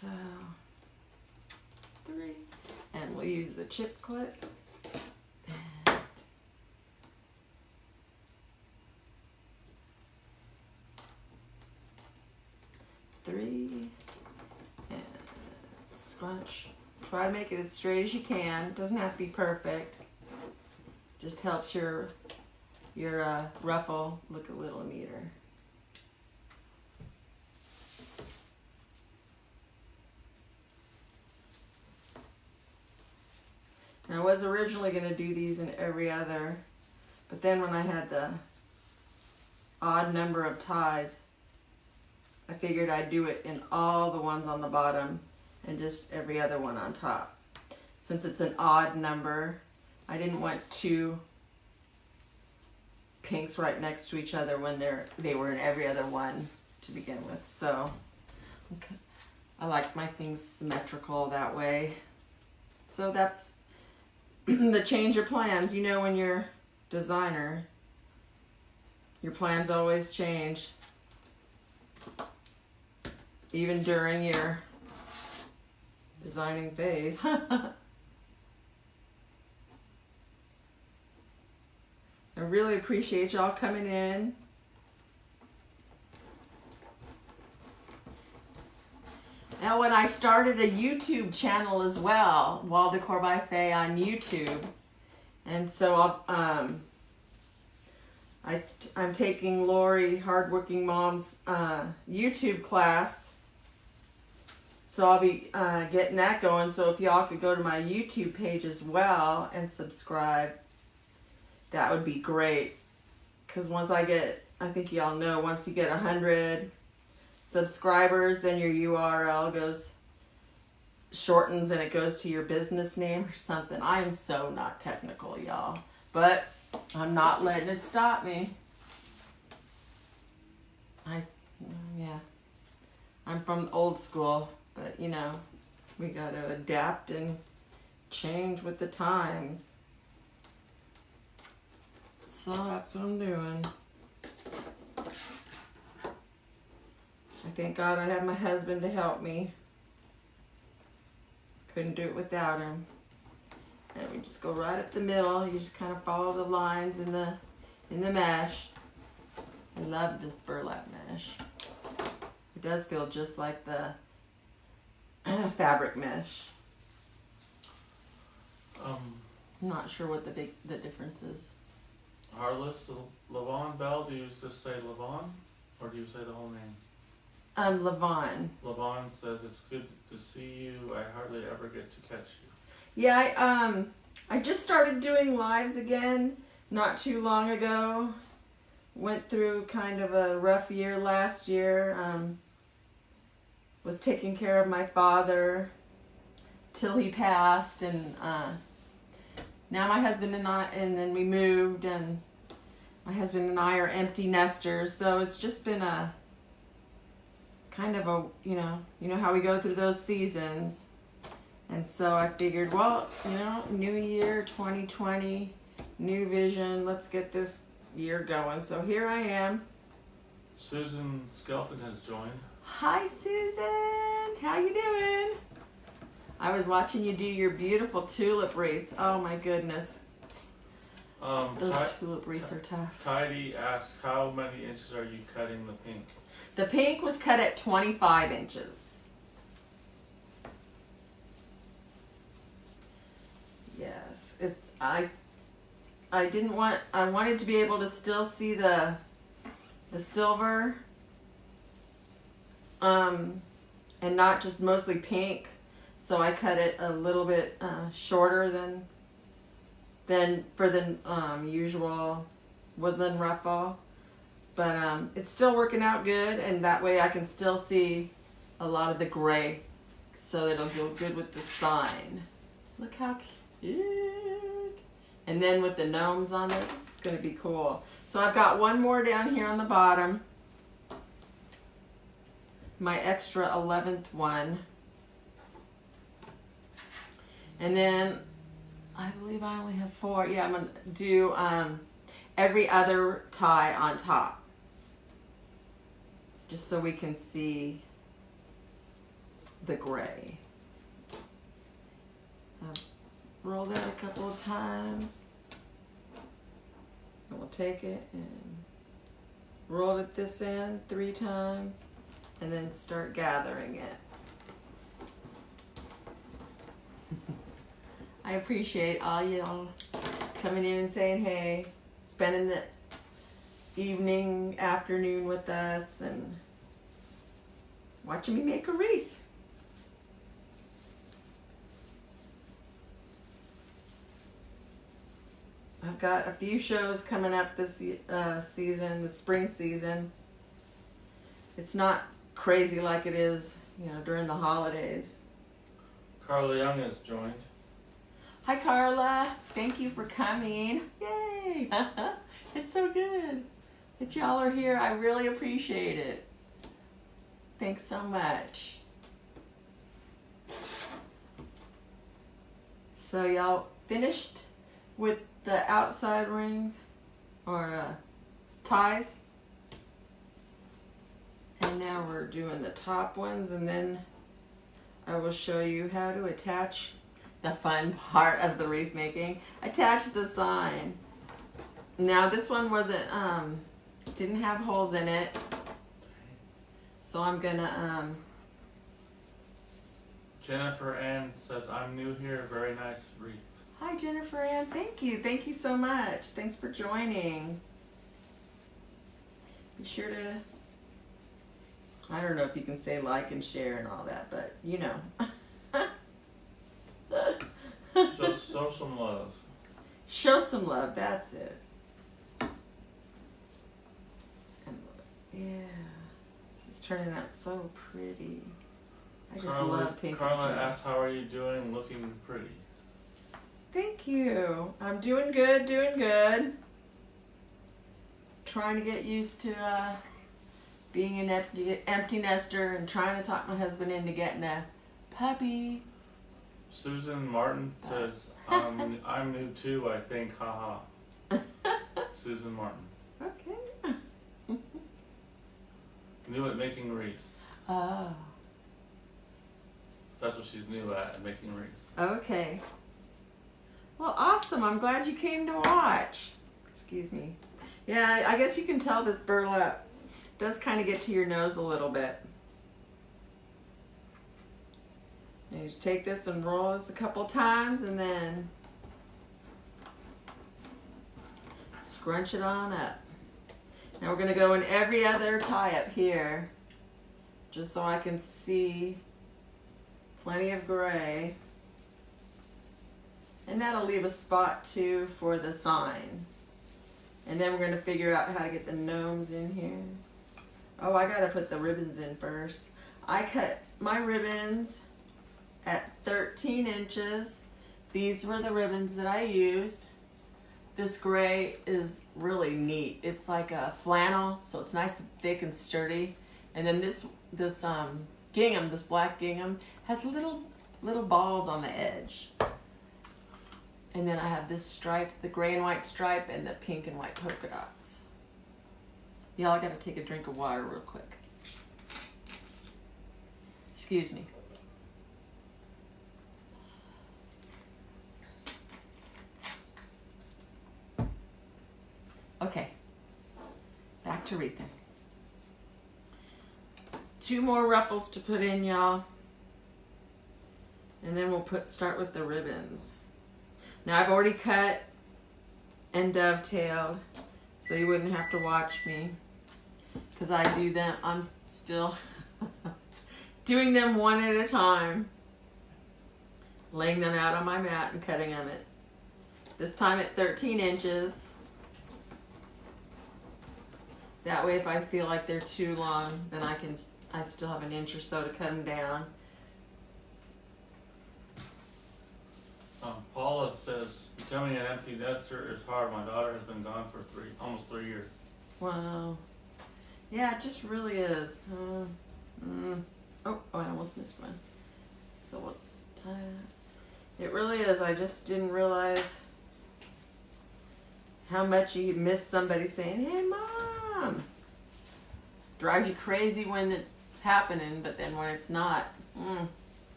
So, 3. And we'll use the chip clip. And 3. And scrunch. Try to make it as straight as you can. It doesn't have to be perfect. Just helps your ruffle look a little neater. And I was originally going to do these in every other, but then when I had the odd number of ties, I figured I'd do it in all the ones on the bottom and just every other one on top. Since it's an odd number, I didn't want 2 pinks right next to each other when they were in every other one to begin with. So okay. I like my things symmetrical that way. So that's the change of plans. You know, when you're designer, your plans always change. Even during your designing phase. I really appreciate y'all coming in. Now, when I started a YouTube channel as well, Wall Decor by Faye on YouTube, and so I'm taking Lori, Hardworking Mom's YouTube class. So I'll be getting that going. So if y'all could go to my YouTube page as well and subscribe, that would be great. Because once I think y'all know, once you get 100 subscribers, then your URL shortens and it goes to your business name or something. I am so not technical, y'all. But I'm not letting it stop me. I'm from old school, but you know, we gotta adapt and change with the times. So that's what I'm doing. I thank God I have my husband to help me. Couldn't do it without him. And we just go right up the middle. You just kind of follow the lines in the mesh. I love this burlap mesh. It does feel just like the fabric mesh. I'm not sure what the difference is. Harless, Levon Bell, do you just say Levon? Or do you say the whole name? Levon. Levon says, it's good to see you. I hardly ever get to catch you. Yeah, I just started doing lives again not too long ago. Went through kind of a rough year last year. Was taking care of my father till he passed, and now my husband and I, and then we moved, and my husband and I are empty nesters, so it's just been a kind of a, you know how we go through those seasons. And so I figured, well, new year, 2020, new vision, let's get this year going. So here I am. Susan Skelton has joined. Hi, Susan. How you doing? I was watching you do your beautiful tulip wreaths. Oh my goodness. Those tulip wreaths are tough. Tidy asks, how many inches are you cutting the pink? The pink was cut at 25 inches. Yes, I wanted to be able to still see the silver, and not just mostly pink. So I cut it a little bit shorter than for the usual woodland ruffle, but it's still working out good, and that way I can still see a lot of the gray, so that it'll go good with the sign. Look how cute. And then with the gnomes on it, it's going to be cool. So I've got one more down here on the bottom. My extra 11th one. And then I believe I only have 4. Yeah, I'm going to do every other tie on top. Just so we can see the gray. Roll that a couple of times, and we'll take it and roll it this end 3 times, and then start gathering it. I appreciate all y'all coming in and saying hey, spending the evening, afternoon with us, and watching me make a wreath. I've got a few shows coming up this season, the spring season. It's not crazy like it is, during the holidays. Carla Young has joined. Hi, Carla. Thank you for coming. Yay! It's so good that y'all are here. I really appreciate it. Thanks so much. So y'all finished with the outside rings or ties, and now we're doing the top ones, and then I will show you how to attach the fun part of the wreath making. Attach the sign. Now this one wasn't didn't have holes in it, so I'm gonna Jennifer Ann says, I'm new here, very nice wreath. Hi, Jennifer Ann. Thank you. Thank you so much. Thanks for joining. Be sure to, I don't know if you can say like and share and all that, but Show some love. Show some love. That's it. And yeah, this is turning out so pretty. I just love pink. Carla asks, how are you doing? Looking pretty. Thank you. I'm doing good, Trying to get used to being an empty nester and trying to talk my husband into getting a puppy. Susan Martin says, I'm new too, I think, haha. Susan Martin. Okay. New at making wreaths. Oh. That's what she's new at, making wreaths. Okay. Well, awesome. I'm glad you came to watch. Excuse me. Yeah, I guess you can tell this burlap does kind of get to your nose a little bit. And you just take this and roll this a couple times and then scrunch it on up. Now we're going to go in every other tie up here, just so I can see plenty of gray. And that'll leave a spot too for the sign. And then we're going to figure out how to get the gnomes in here. Oh, I got to put the ribbons in first. I cut my ribbons at 13 inches. These were the ribbons that I used. This gray is really neat. It's like a flannel, so it's nice and thick and sturdy. And then this gingham, this black gingham, has little balls on the edge. And then I have this stripe, the gray and white stripe, and the pink and white polka dots. Y'all, I gotta take a drink of water real quick. Excuse me. Okay, back to wreathing. 2 more ruffles to put in, y'all. And then we'll start with the ribbons. Now I've already cut and dovetailed, so you wouldn't have to watch me, because I do them, I'm still doing them one at a time, laying them out on my mat and cutting them at, this time at 13 inches. That way if I feel like they're too long, then I still have an inch or so to cut them down. Paula says, becoming an empty nester is hard. My daughter has been gone for almost 3 years. Wow. Yeah, it just really is. Oh, I almost missed one. So we'll tie that. It really is. I just didn't realize how much you miss somebody saying, "Hey, Mom." Drives you crazy when it's happening, but then when it's not,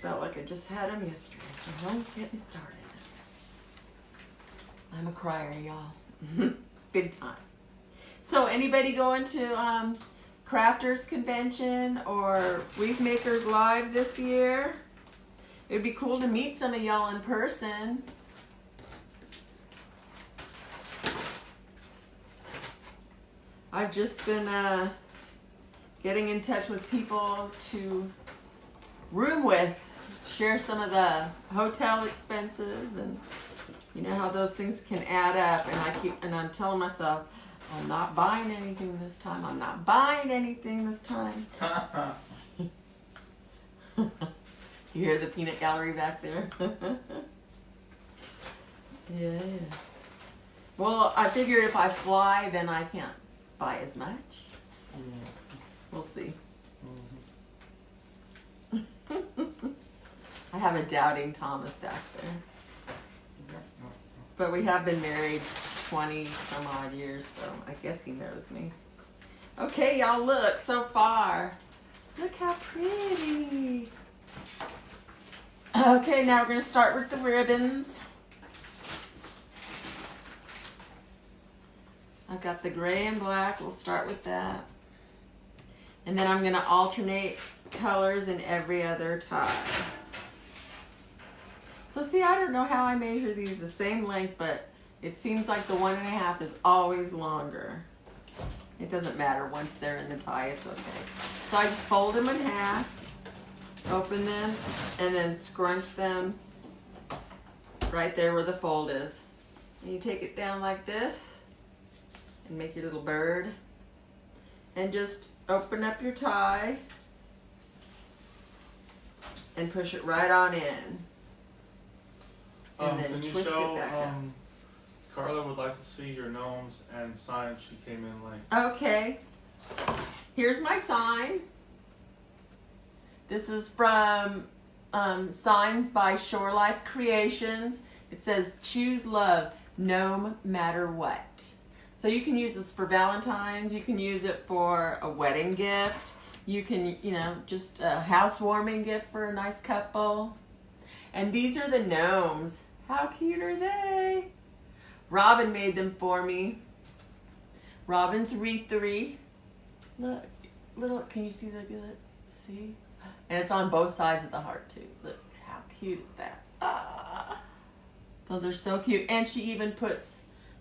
felt like I just had them yesterday. So don't get me started. I'm a crier, y'all. Big time. So anybody going to Crafters Convention or Wreath Makers Live this year? It'd be cool to meet some of y'all in person. I've just been getting in touch with people to room with, share some of the hotel expenses, and you know how those things can add up. And I'm telling myself, I'm not buying anything this time. I'm not buying anything this time. You hear the peanut gallery back there? Yeah. Well, I figure if I fly, then I can't buy as much. We'll see. I have a doubting Thomas back there. But we have been married 20 some odd years, so I guess he knows me. Okay, y'all, look so far. Look how pretty. Okay, now we're going to start with the ribbons. I've got the gray and black. We'll start with that. And then I'm going to alternate colors in every other tie. So see, I don't know how I measure these the same length, but it seems like the 1.5 is always longer. It doesn't matter once they're in the tie, it's okay. So I just fold them in half, open them, and then scrunch them right there where the fold is. And you take it down like this and make your little bird. And just open up your tie and push it right on in. And then can you twist show, it back up. Carla would like to see your gnomes and signs. She came in like. Okay. Here's my sign. This is from Signs by Shore Life Creations. It says, "Choose love, no matter what." So you can use this for Valentine's. You can use it for a wedding gift. You can, just a housewarming gift for a nice couple. And these are the gnomes. How cute are they? Robin made them for me. Robin's Wreathery. Look, little, can you see the good? See? And it's on both sides of the heart too. Look, how cute is that? Ah, those are so cute. And she even puts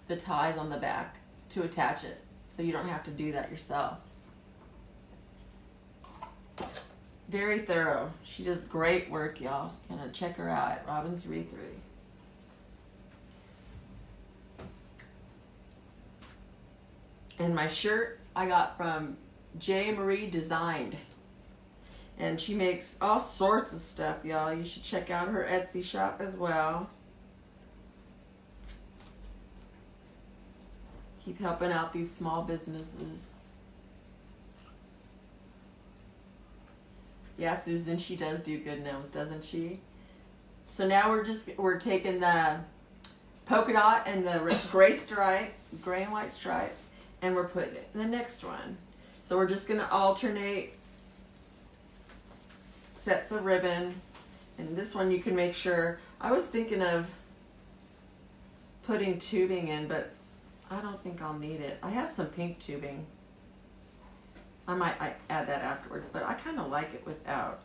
the ties on the back to attach it. So you don't have to do that yourself. Very thorough. She does great work, y'all. Gonna check her out at Robin's Wreathery. And my shirt I got from J. Marie Designed. And she makes all sorts of stuff, y'all. You should check out her Etsy shop as well. Keep helping out these small businesses. Yeah, Susan, she does do good gnomes, doesn't she? So now we're taking the polka dot and the gray and white stripe, and we're putting it in the next one. So we're just gonna alternate sets of ribbon, and this one you can make sure. I was thinking of putting tubing in, but I don't think I'll need it. I have some pink tubing. I might add that afterwards, but I kind of like it without.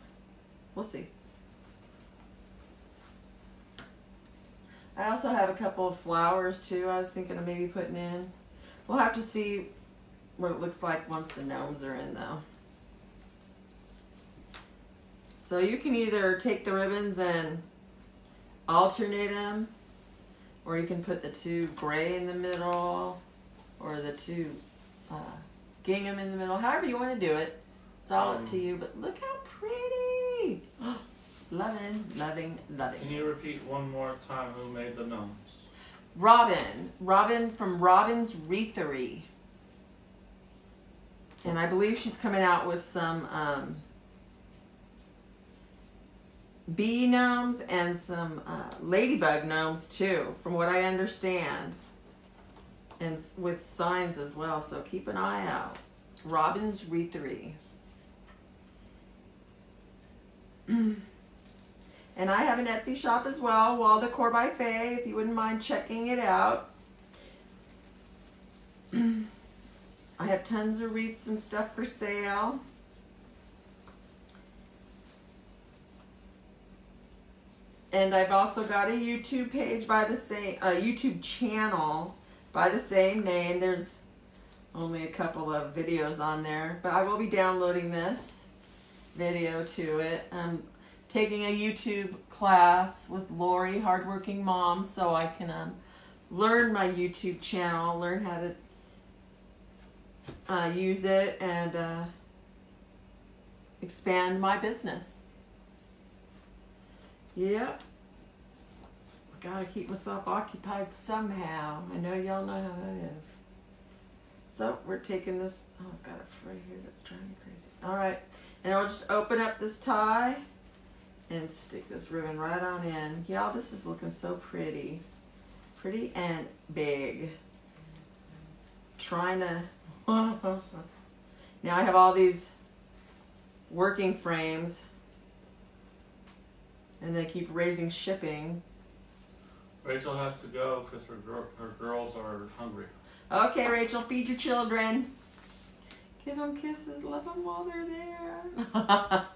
We'll see. I also have a couple of flowers too I was thinking of maybe putting in. We'll have to see what it looks like once the gnomes are in though. So you can either take the ribbons and alternate them, or you can put the two gray in the middle, or the two gingham in the middle. However you want to do it. It's all up to you, but look how pretty. Loving, loving, loving. Can you repeat one more time who made the gnomes? Robin from Robin's Wreathery. And I believe she's coming out with some bee gnomes and some ladybug gnomes too, from what I understand. And with signs as well, so keep an eye out. Robin's Wreathery. And I have an Etsy shop as well, Wall Decor by Faye, if you wouldn't mind checking it out. I have tons of wreaths and stuff for sale. And I've also got a YouTube page by the same, YouTube channel by the same name. There's only a couple of videos on there, but I will be downloading this video to it. I'm taking a YouTube class with Lori, Hardworking Mom, so I can learn my YouTube channel, learn how to use it, and expand my business. Yep. I gotta keep myself occupied somehow. I know y'all know how that is. So we're taking this. Oh, I've got a fray here that's driving me crazy. All right, and I'll just open up this tie and stick this ribbon right on in. Y'all, this is looking so pretty. Pretty and big. Trying to... Now I have all these working frames, and they keep raising shipping. Rachel has to go because her girls are hungry. Okay, Rachel, feed your children. Give them kisses, love them while they're there. I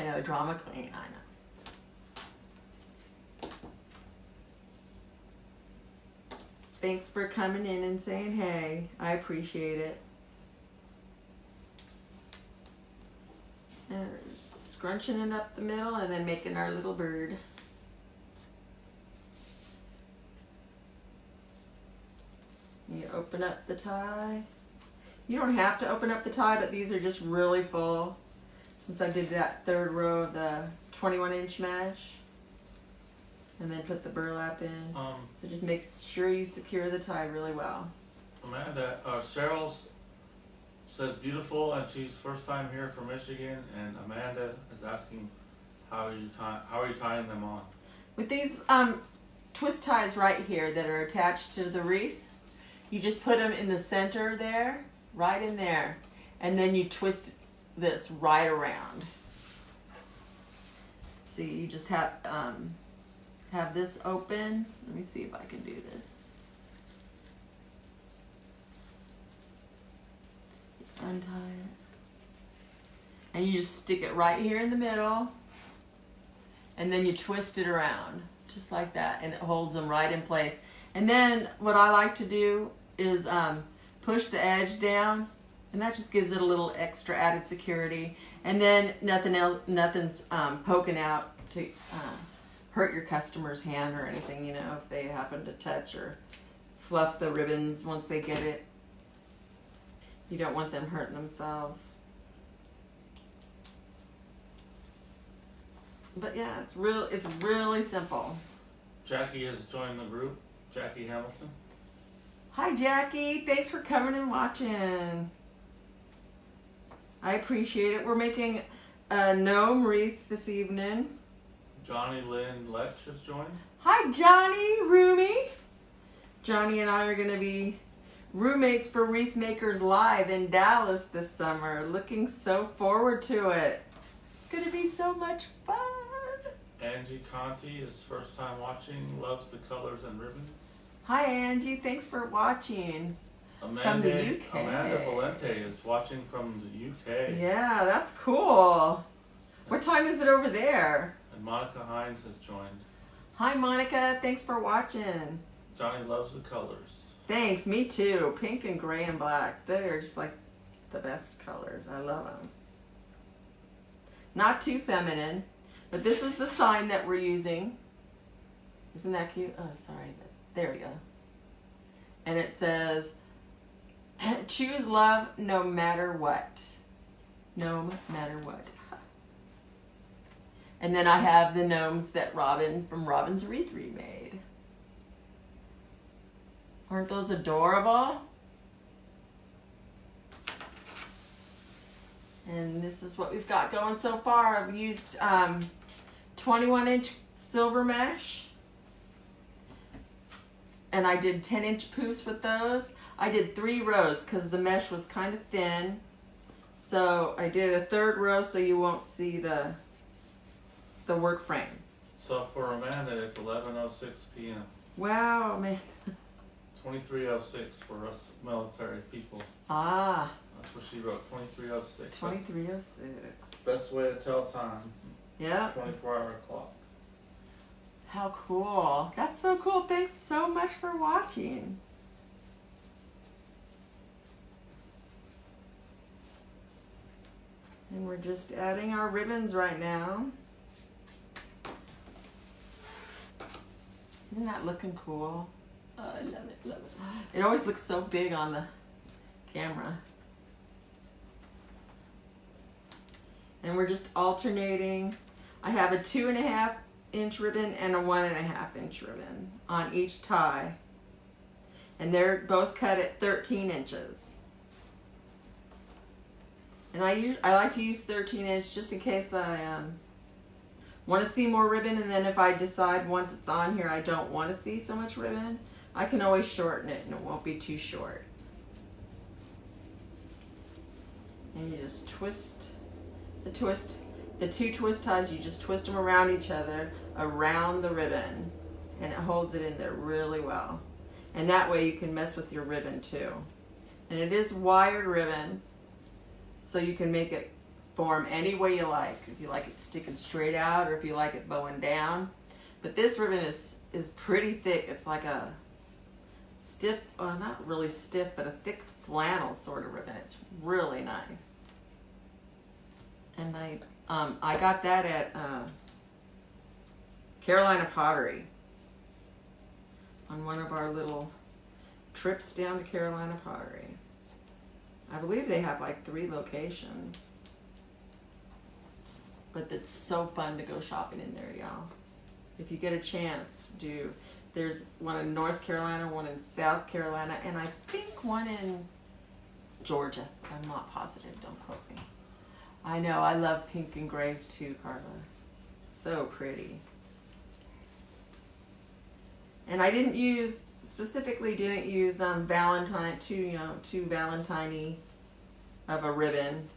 know, drama queen, I know. Thanks for coming in and saying hey. I appreciate it. And we're just scrunching it up the middle and then making our little bird. You open up the tie. You don't have to open up the tie, but these are just really full since I did that third row of the 21-inch mesh. And then put the burlap in. So just make sure you secure the tie really well. Amanda, Cheryl says beautiful, and she's first time here from Michigan, and Amanda is asking how are you tying them on? With these twist ties right here that are attached to the wreath, you just put them in the center there, right in there, and then you twist this right around. See, you just have this open. Let me see if I can do this. untie it. And you just stick it right here in the middle. And then you twist it around, just like that. And it holds them right in place. And then what I like to do is push the edge down. And that just gives it a little extra added security. And then nothing's poking out to hurt your customer's hand or anything, you know, if they happen to touch or fluff the ribbons once they get it. You don't want them hurting themselves. But yeah, it's really simple. Jackie has joined the group. Jackie Hamilton. Hi Jackie, thanks for coming and watching. I appreciate it. We're making a gnome wreath this evening. Johnny Lynn Lech has joined. Hi Johnny, Rumi. Johnny and I are going to be roommates for Wreath Makers Live in Dallas this summer. Looking so forward to it. It's going to be so much fun. Angie Conti is first time watching, loves the colors and ribbons. Hi Angie, thanks for watching. From the UK. Amanda Valente is watching from the UK. Yeah, that's cool. What time is it over there? And Monica Hines has joined. Hi Monica, thanks for watching. Johnny loves the colors. Thanks, me too. Pink and gray and black. They're just like the best colors. I love them. Not too feminine, but this is the sign that we're using. Isn't that cute? Oh, sorry. There we go. And it says, choose love no matter what. No matter what. And then I have the gnomes that Robin from Robin's Wreath remade. Aren't those adorable? And this is what we've got going so far. I've used 21-inch silver mesh. And I did 10-inch poofs with those. I did 3 rows because the mesh was kind of thin. So I did a 3rd row so you won't see the work frame. So for Amanda, it's 11:06 p.m. Wow, man. 23:06 for us military people. Ah. That's what she wrote, 23:06. 23:06. Best way to tell time. Yeah. 24-hour clock. How cool. That's so cool. Thanks so much for watching. And we're just adding our ribbons right now. Isn't that looking cool? Oh, I love it, love it. It always looks so big on the camera. And we're just alternating. I have a 2.5-inch ribbon and a 1.5-inch ribbon on each tie. And they're both cut at 13 inches. And I like to use 13-inch just in case I want to see more ribbon, and then if I decide once it's on here I don't want to see so much ribbon, I can always shorten it and it won't be too short. And you just twist the 2 twist ties, you just twist them around each other, around the ribbon, and it holds it in there really well. And that way you can mess with your ribbon too. And it is wired ribbon, so you can make it form any way you like. If you like it sticking straight out or if you like it bowing down. But this ribbon is pretty thick. It's like a stiff, or not really stiff, but a thick flannel sort of ribbon. It's really nice. And I got that at Carolina Pottery on one of our little trips down to Carolina Pottery. I believe they have like 3 locations. But it's so fun to go shopping in there, y'all. If you get a chance, do. There's one in North Carolina, one in South Carolina, and I think one in Georgia. I'm not positive, don't quote me. I know, I love pink and grays too, Carla. So pretty. And I specifically didn't use Valentine, too Valentine-y of a ribbon.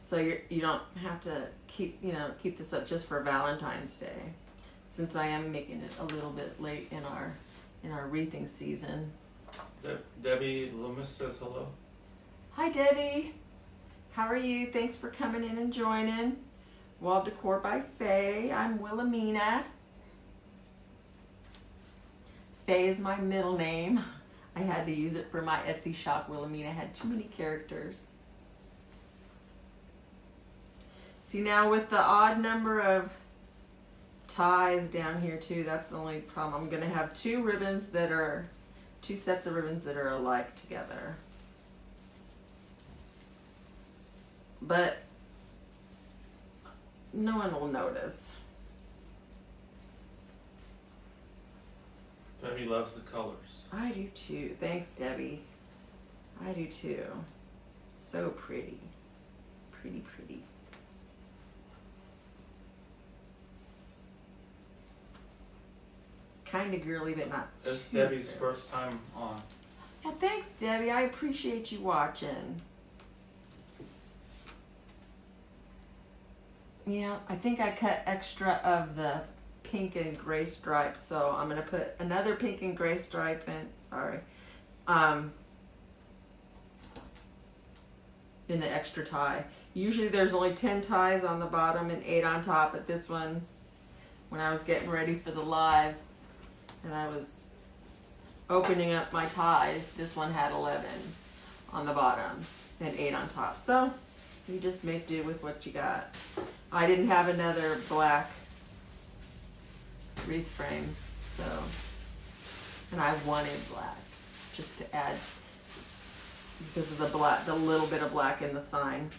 So you don't have to keep this up just for Valentine's Day, since I am making it a little bit late in our wreathing season. Debbie Loomis says hello. Hi Debbie, how are you? Thanks for coming in and joining. Wall Decor by Faye. I'm Wilhelmina. Faye is my middle name. I had to use it for my Etsy shop. Wilhelmina had too many characters. See, now with the odd number of ties down here too, that's the only problem. I'm gonna have two sets of ribbons that are alike together. But no one will notice. Debbie loves the colors. I do too. Thanks, Debbie. I do too. So pretty. Pretty, pretty. Kind of girly, but not It's too Debbie's girly. first time on. Well, thanks, Debbie. I appreciate you watching. Yeah, I think I cut extra of the pink and gray stripes, so I'm gonna put another pink and gray stripe in. Sorry, in the extra tie. Usually there's only 10 ties on the bottom and 8 on top, but this one, when I was getting ready for the live and I was opening up my ties, this one had 11 on the bottom and 8 on top. So you just make do with what you got. I didn't have another black wreath frame, so, and I wanted black just to add because of the little bit of black in the sign.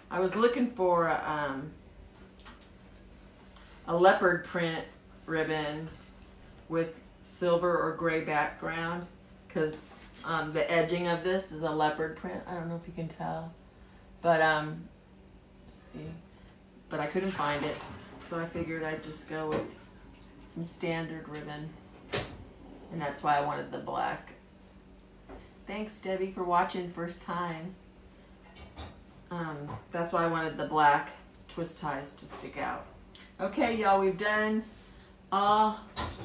I was looking for a leopard print ribbon with silver or gray background because the edging of this is a leopard print. I don't know if you can tell, but see, but I couldn't find it, so I figured I'd just go with some standard ribbon, and that's why I wanted the black. Thanks, Debbie, for watching first time. That's why I wanted the black twist ties to stick out. Okay, y'all, we've done all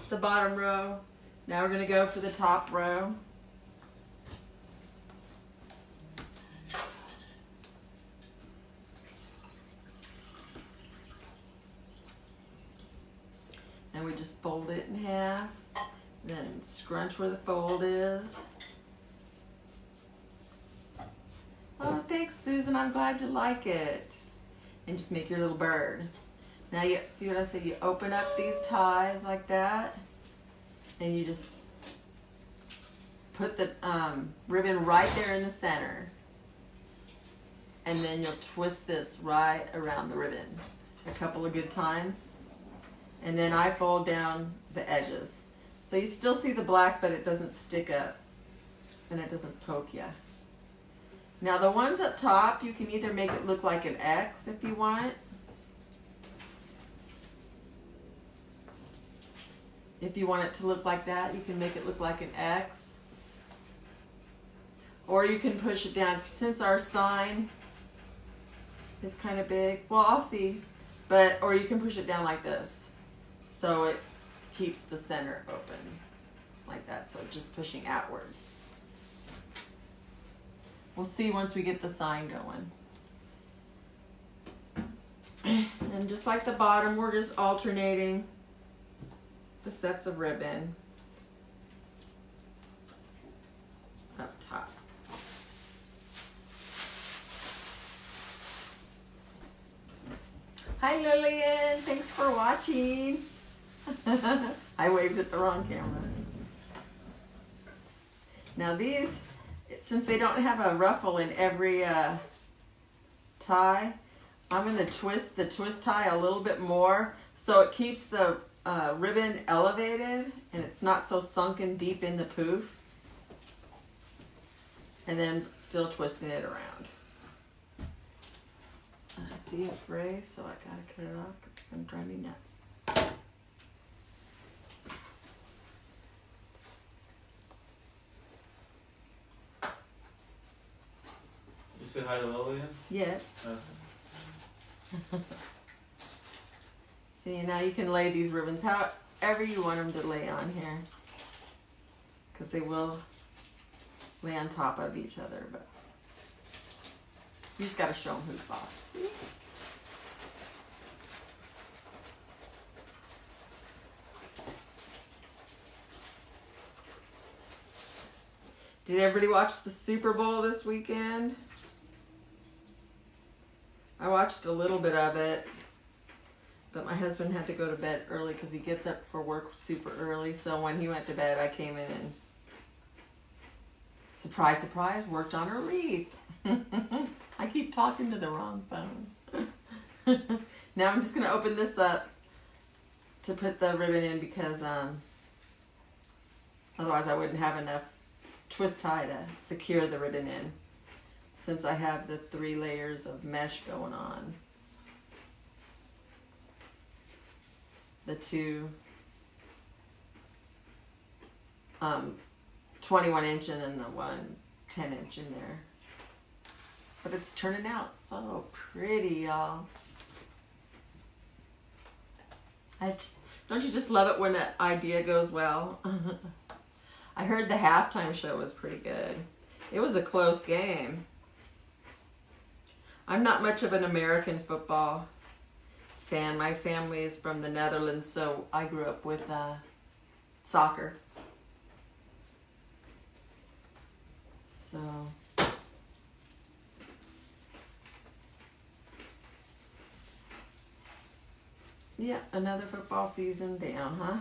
the bottom row. Now we're gonna go for the top row. And we just fold it in half, then scrunch where the fold is. Oh, thanks, Susan. I'm glad you like it. And just make your little bird. Now you see what I said? You open up these ties like that, and you just put the ribbon right there in the center. And then you'll twist this right around the ribbon a couple of good times. And then I fold down the edges. So you still see the black, but it doesn't stick up and it doesn't poke you. Now the ones up top, you can either make it look like an X if you want. If you want it to look like that, you can make it look like an X. Or you can push it down. Since our sign is kind of big, well, I'll see. Or you can push it down like this, so it keeps the center open, like that. So just pushing outwards. We'll see once we get the sign going. And just like the bottom, we're just alternating the sets of ribbon up top. Hi Lillian, thanks for watching. I waved at the wrong camera. Now these, since they don't have a ruffle in every tie, I'm going to twist the twist tie a little bit more so it keeps the ribbon elevated and it's not so sunken deep in the poof. And then still twisting it around. I see a fray, so I gotta cut it off 'cause it's gonna drive me nuts. You say hi to Lillian? Yes. Okay. See, now you can lay these ribbons however you want them to lay on here, because they will lay on top of each other, but you just gotta show them who's boss. See? Did everybody watch the Super Bowl this weekend? I watched a little bit of it, but my husband had to go to bed early because he gets up for work super early. So when he went to bed, I came in and, surprise, surprise, worked on a wreath. I keep talking to the wrong phone. Now I'm just going to open this up to put the ribbon in because otherwise I wouldn't have enough twist tie to secure the ribbon in, since I have the 3 layers of mesh going on. The 2 21 inch and then the 1 10 inch in there. But it's turning out so pretty, y'all. Don't you just love it when an idea goes well? I heard the halftime show was pretty good. It was a close game. I'm not much of an American football fan. My family is from the Netherlands, so I grew up with soccer. So yeah, another football season down, huh?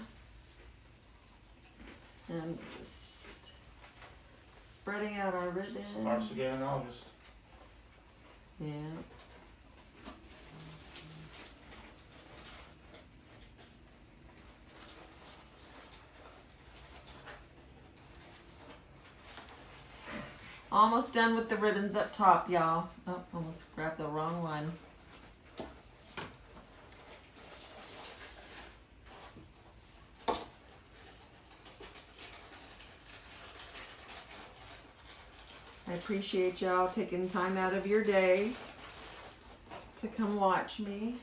And just spreading out our ribbon. Starts again in August. Yeah. Almost done with the ribbons up top, y'all. Oh, almost grabbed the wrong one. I appreciate y'all taking time out of your day to come watch me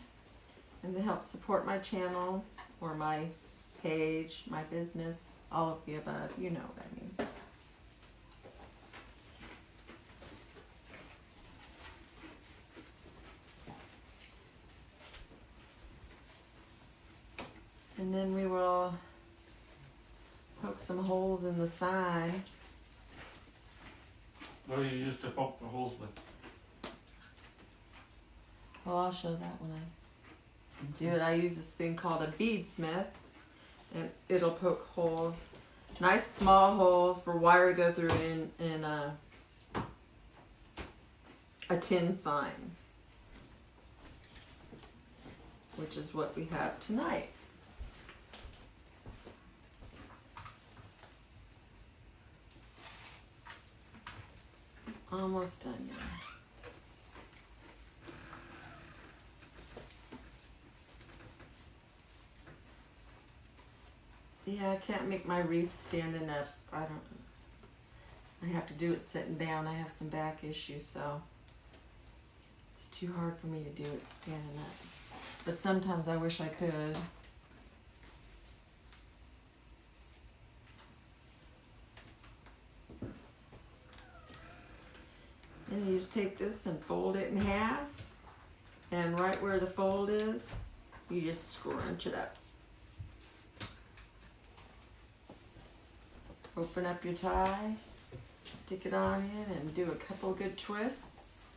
and to help support my channel or my page, my business, all of the above. You know what I mean. And then we will poke some holes in the side. What do you use to poke the holes with? Well, I'll show that when I do it. I use this thing called a beadsmith, and it'll poke holes, nice small holes for wire to go through in a tin sign, which is what we have tonight. Almost done, yeah. Yeah, I can't make my wreath standing up. I have to do it sitting down. I have some back issues, so it's too hard for me to do it standing up. But sometimes I wish I could. And you just take this and fold it in half, and right where the fold is, you just scrunch it up. Open up your tie, stick it on in, and do a couple good twists.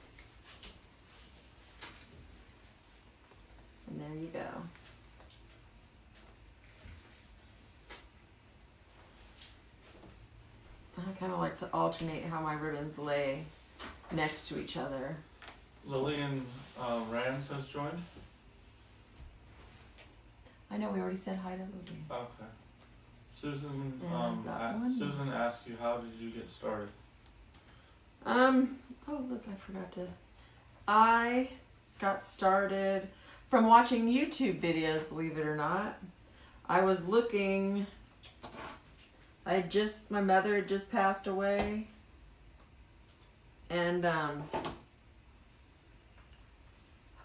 And there you go. I kind of like to alternate how my ribbons lay next to each other. Lillian Rams has joined. I know we already said hi to Lillian. Okay. Susan, Yeah, Susan asked you, how did you get started? Oh look, I forgot to. I got started from watching YouTube videos, believe it or not. I was looking. My mother had just passed away. And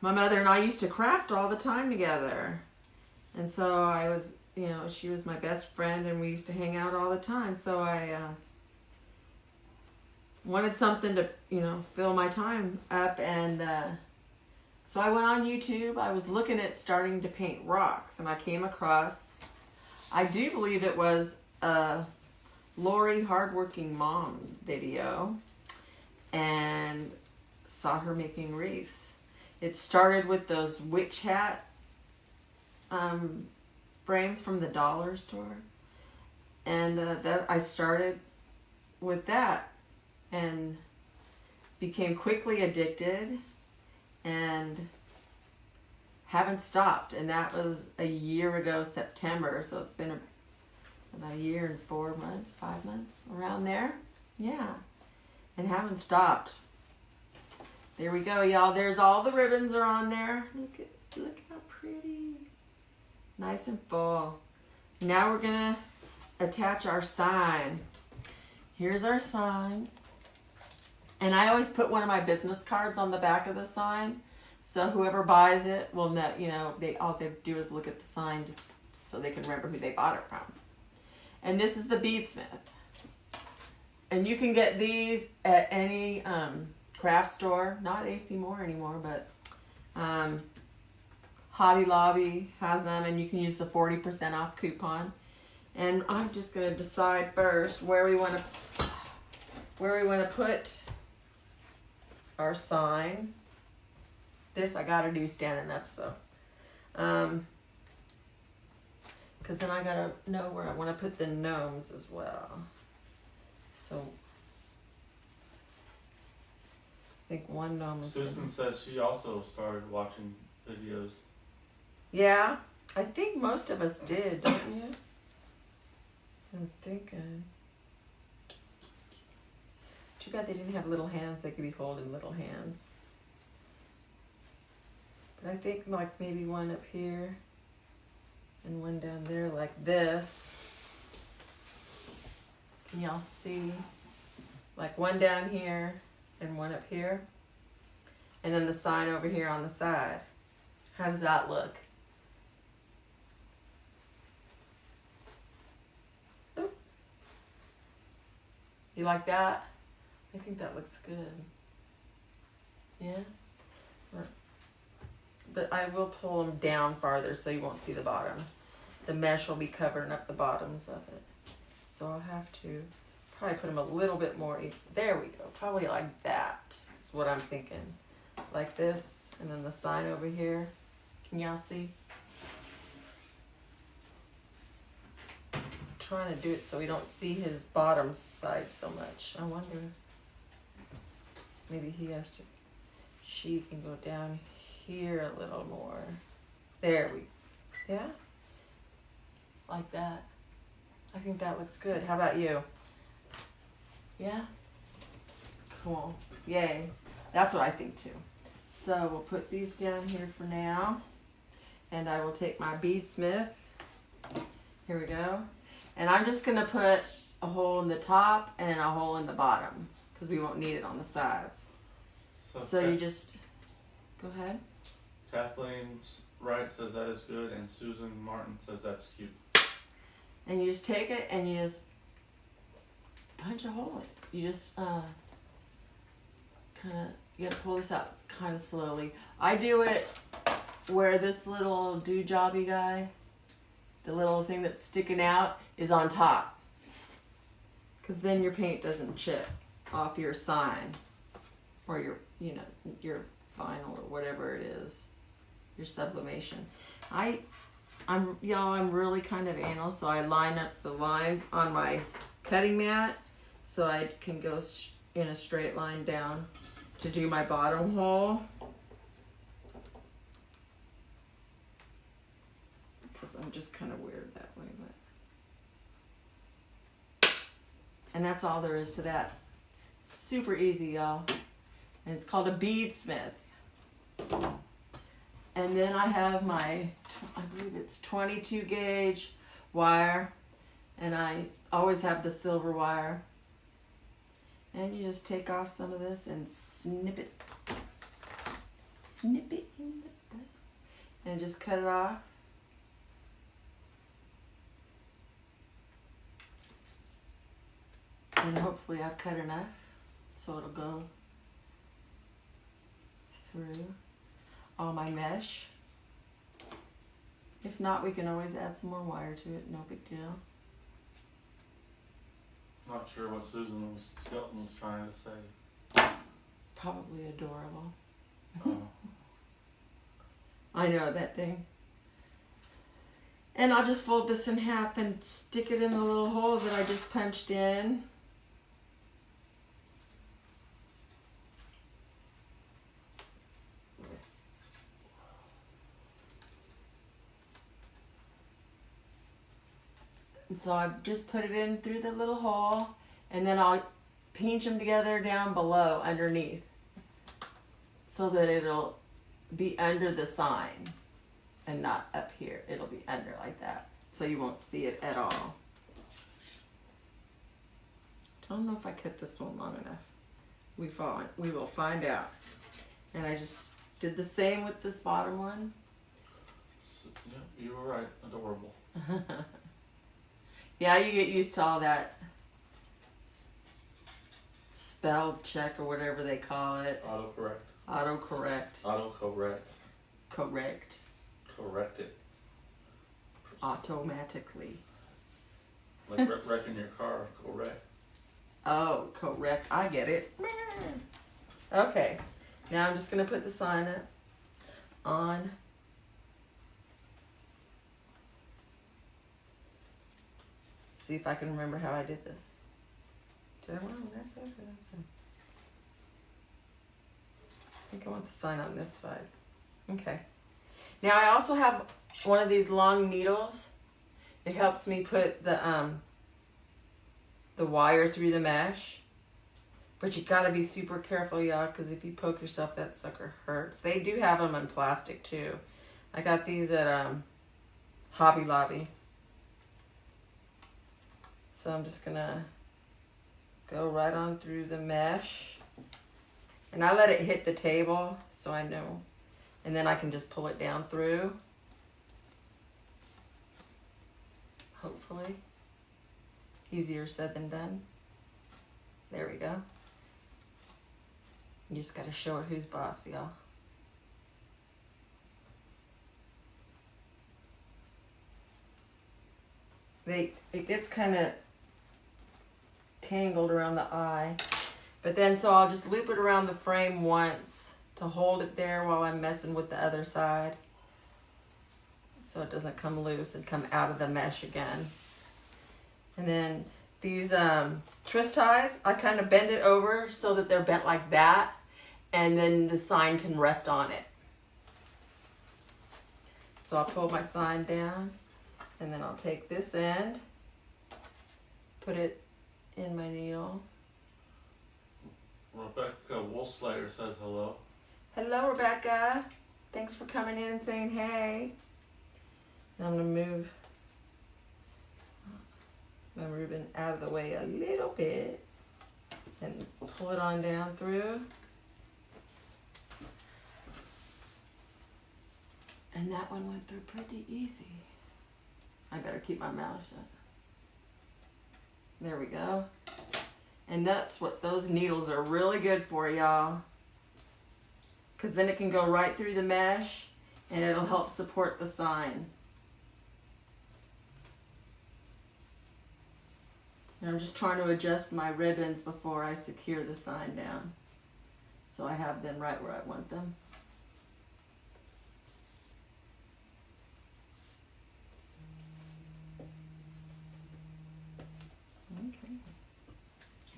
my mother and I used to craft all the time together. And so I was, she was my best friend and we used to hang out all the time. So I wanted something to, fill my time up. And so I went on YouTube. I was looking at starting to paint rocks, and I came across, I do believe it was a Lori Hardworking Mom video, and saw her making wreaths. It started with those witch hat frames from the dollar store, and that I started with that and became quickly addicted and haven't stopped. And that was a year ago September, so it's been about a year and 4 months, 5 months, around there. Yeah, and haven't stopped. There we go, y'all. There's all the ribbons are on there. Look how pretty. Nice and full. Now we're gonna attach our sign. Here's our sign. And I always put one of my business cards on the back of the sign, so whoever buys it will know, all they have to do is look at the sign just so they can remember who they bought it from. And this is the Beadsmith. And you can get these at any craft store, not AC Moore anymore, but Hobby Lobby has them, and you can use the 40% off coupon. And I'm just gonna decide first where we want to put our sign. This I gotta do standing up, so because then I gotta know where I want to put the gnomes as well. So I think one gnome is. Susan says she also started watching videos. Yeah, I think most of us did, don't you? I'm thinking. Too bad they didn't have little hands. They could be holding little hands. But I think like maybe one up here and one down there like this. Can y'all see? Like one down here and one up here. And then the sign over here on the side. How does that look? Oop. You like that? I think that looks good. Yeah? But I will pull them down farther so you won't see the bottom. The mesh will be covering up the bottoms of it. So I'll have to probably put them a little bit more. There we go. Probably like that is what I'm thinking. Like this. And then the sign over here. Can y'all see? I'm trying to do it so we don't see his bottom side so much. I wonder. Maybe she can go down here a little more. There we, yeah? Like that. I think that looks good. How about you? Yeah? Cool. Yay. That's what I think too. So we'll put these down here for now. And I will take my Beadsmith. Here we go. And I'm just going to put a hole in the top and a hole in the bottom, because we won't need it on the sides. So you just, go ahead. Kathleen Wright says that is good, and Susan Martin says that's cute. And you just take it and you just punch a hole in it. You just you gotta pull this out kind of slowly. I do it where this little do-jobby guy, the little thing that's sticking out, is on top. Because then your paint doesn't chip off your sign or your vinyl or whatever it is, your sublimation. I'm really kind of anal, so I line up the lines on my cutting mat so I can go in a straight line down to do my bottom hole. Because I'm just kind of weird that way, and that's all there is to that. Super easy, y'all. And it's called a Beadsmith. And then I have my, I believe it's 22 gauge wire. And I always have the silver wire. And you just take off some of this and snip it. Snip it in the butt. And just cut it off. And hopefully I've cut enough. so it'll go through all my mesh. If not, we can always add some more wire to it, no big deal. Not sure what Skelton was trying to say. Probably adorable. Oh. I know that thing. And I'll just fold this in half and stick it in the little holes that I just punched in. And so I just put it in through the little hole, and then I'll pinch them together down below underneath so that it'll be under the sign and not up here. It'll be under like that, so you won't see it at all. Don't know if I cut this one long enough. We will find out. And I just did the same with this bottom one. Yeah, you were right. Adorable. Yeah, you get used to all that spell check or whatever they call it. Autocorrect. Autocorrect. Autocorrect. Correct. Correct it. Automatically. Like wrecking your car. Correct. Oh, correct. I get it. Okay. Now I'm just going to put the sign on. See if I can remember how I did this. Did I want it on that side or that side? I think I want the sign on this side. Okay. Now I also have one of these long needles. It helps me put the wire through the mesh. But you gotta be super careful, y'all, because if you poke yourself, that sucker hurts. They do have them in plastic too. I got these at Hobby Lobby. So I'm just gonna go right on through the mesh. And I let it hit the table so I know. And then I can just pull it down through. Hopefully. Easier said than done. There we go. You just gotta show it who's boss, y'all. It gets kind of tangled around the eye. But then, so I'll just loop it around the frame once to hold it there while I'm messing with the other side. So it doesn't come loose and come out of the mesh again. And then these twist ties, I kind of bend it over so that they're bent like that. And then the sign can rest on it. So I'll pull my sign down. And then I'll take this end, put it in my needle. Rebecca Wolfslayer says hello. Hello, Rebecca. Thanks for coming in and saying hey. Now I'm going to move my ribbon out of the way a little bit and pull it on down through. And that one went through pretty easy. I better keep my mouth shut. There we go. And that's what those needles are really good for, y'all. Because then it can go right through the mesh and it'll help support the sign. And I'm just trying to adjust my ribbons before I secure the sign down. So I have them right where I want them. Okay.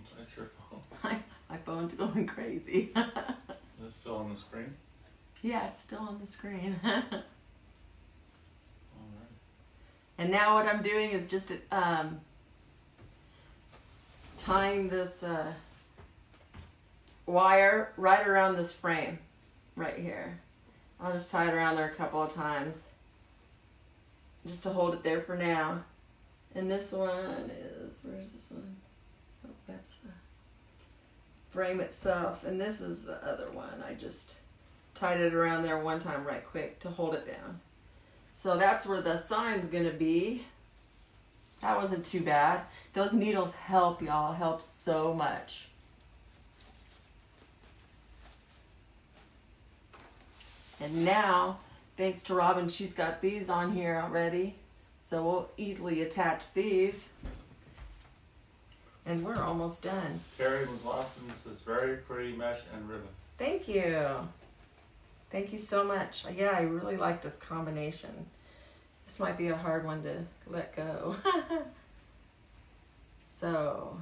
Is that your phone? My phone's going crazy. Is it still on the screen? Yeah, it's still on the screen. Alright. And now what I'm doing is just tying this wire right around this frame right here. I'll just tie it around there a couple of times just to hold it there for now. And this one is, where's this one? Oh, that's the frame itself. And this is the other one. I just tied it around there one time right quick to hold it down. So that's where the sign's gonna be. That wasn't too bad. Those needles help, y'all, help so much. And now, thanks to Robin, she's got these on here already. So we'll easily attach these. And we're almost done. Terry McLaughlin says very pretty mesh and ribbon. Thank you. Thank you so much. Yeah, I really like this combination. This might be a hard one to let go. So,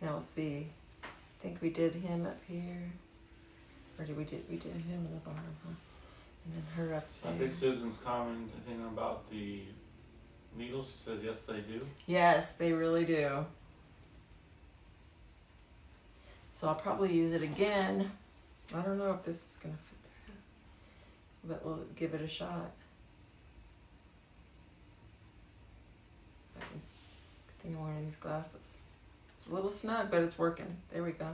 now we'll see. I think we did him up here. Or we did him in the bottom, huh? And then her up I there. think Susan's commenting about the needles. She says yes, they do. Yes, they really do. So I'll probably use it again. I don't know if this is gonna fit through, but we'll give it a shot. Good thing I'm wearing these glasses. It's a little snug, but it's working. There we go.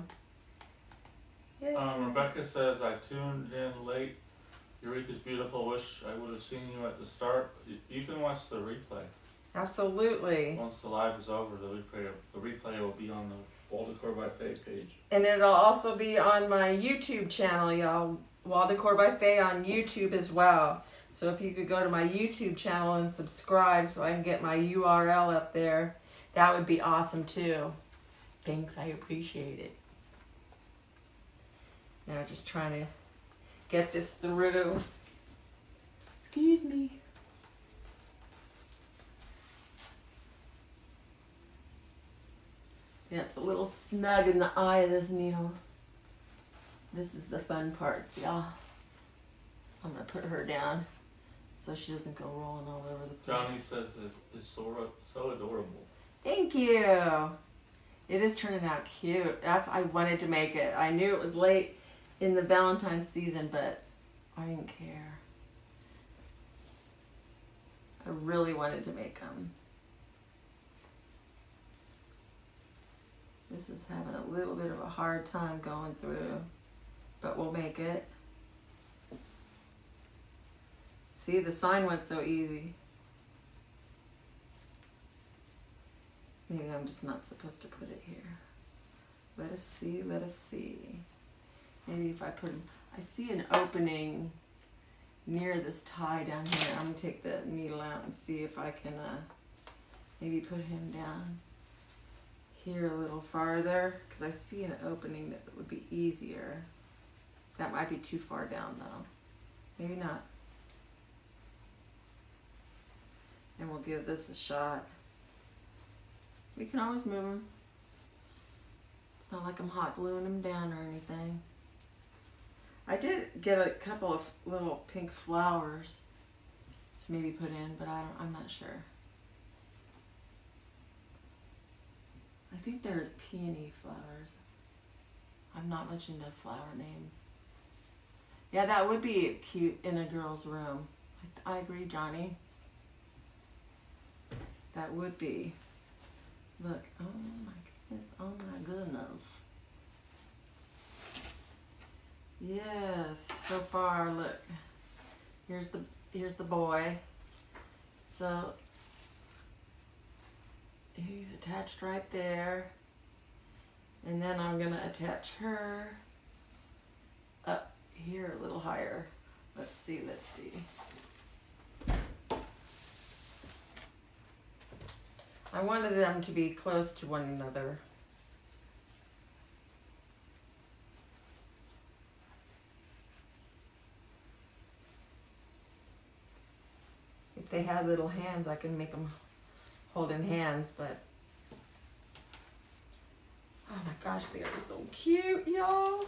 Yay. Rebecca says I tuned in late. Aretha's beautiful. Wish I would have seen you at the start. You can watch the replay. Absolutely. Once the live is over, the replay will be on the Wall Decor by Faye page. And it'll also be on my YouTube channel, y'all. Wall Decor by Faye on YouTube as well. So if you could go to my YouTube channel and subscribe so I can get my URL up there, that would be awesome too. Thanks, I appreciate it. Now just trying to get this through. Excuse me. Yeah, it's a little snug in the eye of this needle. This is the fun parts, y'all. I'm gonna put her down so she doesn't go rolling all over the place. Johnny says that it's so adorable. Thank you. It is turning out cute. I wanted to make it. I knew it was late in the Valentine's season, but I didn't care. I really wanted to make them. This is having a little bit of a hard time going through, but we'll make it. See, the sign went so easy. Maybe I'm just not supposed to put it here. Let us see, let us see. Maybe if I put, I see an opening near this tie down here. I'm gonna take the needle out and see if I can maybe put him down here a little farther, because I see an opening that would be easier. That might be too far down though. Maybe not. And we'll give this a shot. We can always move them. It's not like I'm hot gluing them down or anything. I did get a couple of little pink flowers to maybe put in, but I'm not sure. I think they're peony flowers. I'm not much into flower names. Yeah, that would be cute in a girl's room. I agree, Johnny. That would be. Look, oh my goodness, oh my goodness. Yes, so far, look. Here's the boy. So he's attached right there. And then I'm gonna attach her up here a little higher. Let's see. I wanted them to be close to one another. If they had little hands, I can make them holding hands, but oh my gosh, they are so cute, y'all.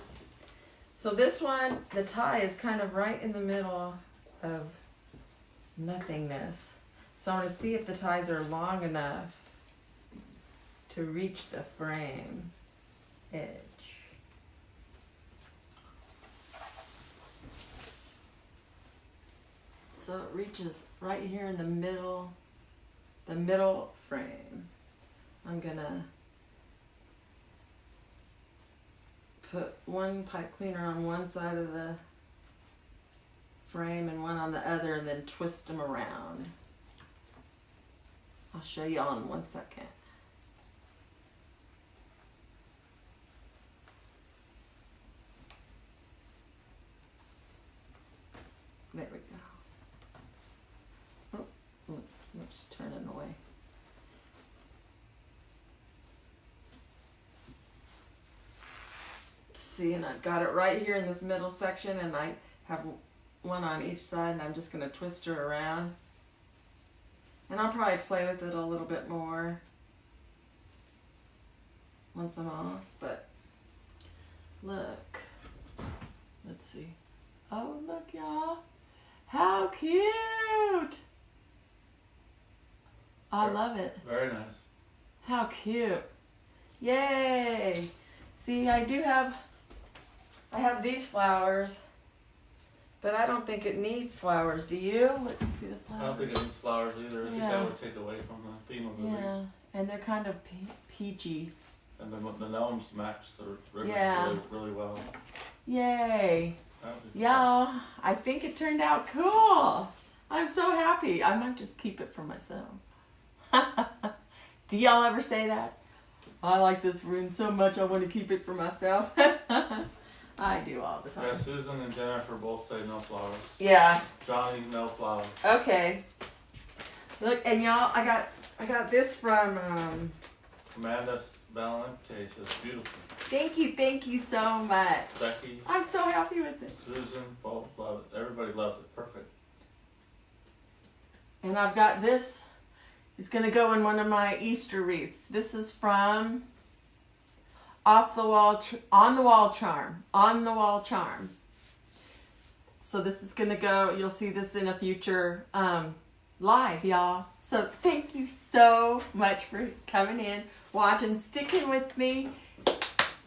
So this one, the tie is kind of right in the middle of nothingness. So I'm going to see if the ties are long enough to reach the frame edge. So it reaches right here in the middle frame. I'm going to put one pipe cleaner on one side of the frame and one on the other, and then twist them around. I'll show you all in 1 second. see, and I've got it right here in this middle section, and I have one on each side, and I'm just going to twist her around. And I'll probably play with it a little bit more once I'm off, but look. Let's see. Oh, look, y'all. How cute! I love it. Very nice. How cute. Yay! See, I have these flowers, but I don't think it needs flowers. Do you? Let's see the flowers. I don't think it needs flowers either. I think Yeah. that would take away from the theme of the Yeah, wreath. and they're kind of peachy. And the gnomes match the ribbon Yeah. really, really well. Yay! That would be Y'all, I think it turned out cool. I'm so happy. I might just keep it for myself. Do y'all ever say that? I like this rune so much I want to keep it for myself. I do all the fun. Yeah, time. Susan and Jennifer both say no flowers. Yeah. Johnny, no flowers. Okay. Look, and y'all, I got this from Amanda Valente says beautiful. Thank you so much. Becky, I'm so happy with it. Susan, both love it. Everybody loves it. Perfect. And I've got this. It's going to go in one of my Easter wreaths. This is from On the Wall Charm. So this is going to go, you'll see this in a future live, y'all. So thank you so much for coming in, watching, sticking with me.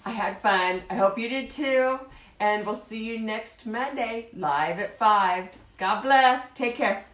I had fun. I hope you did too. And we'll see you next Monday, live at 5. God bless. Take care.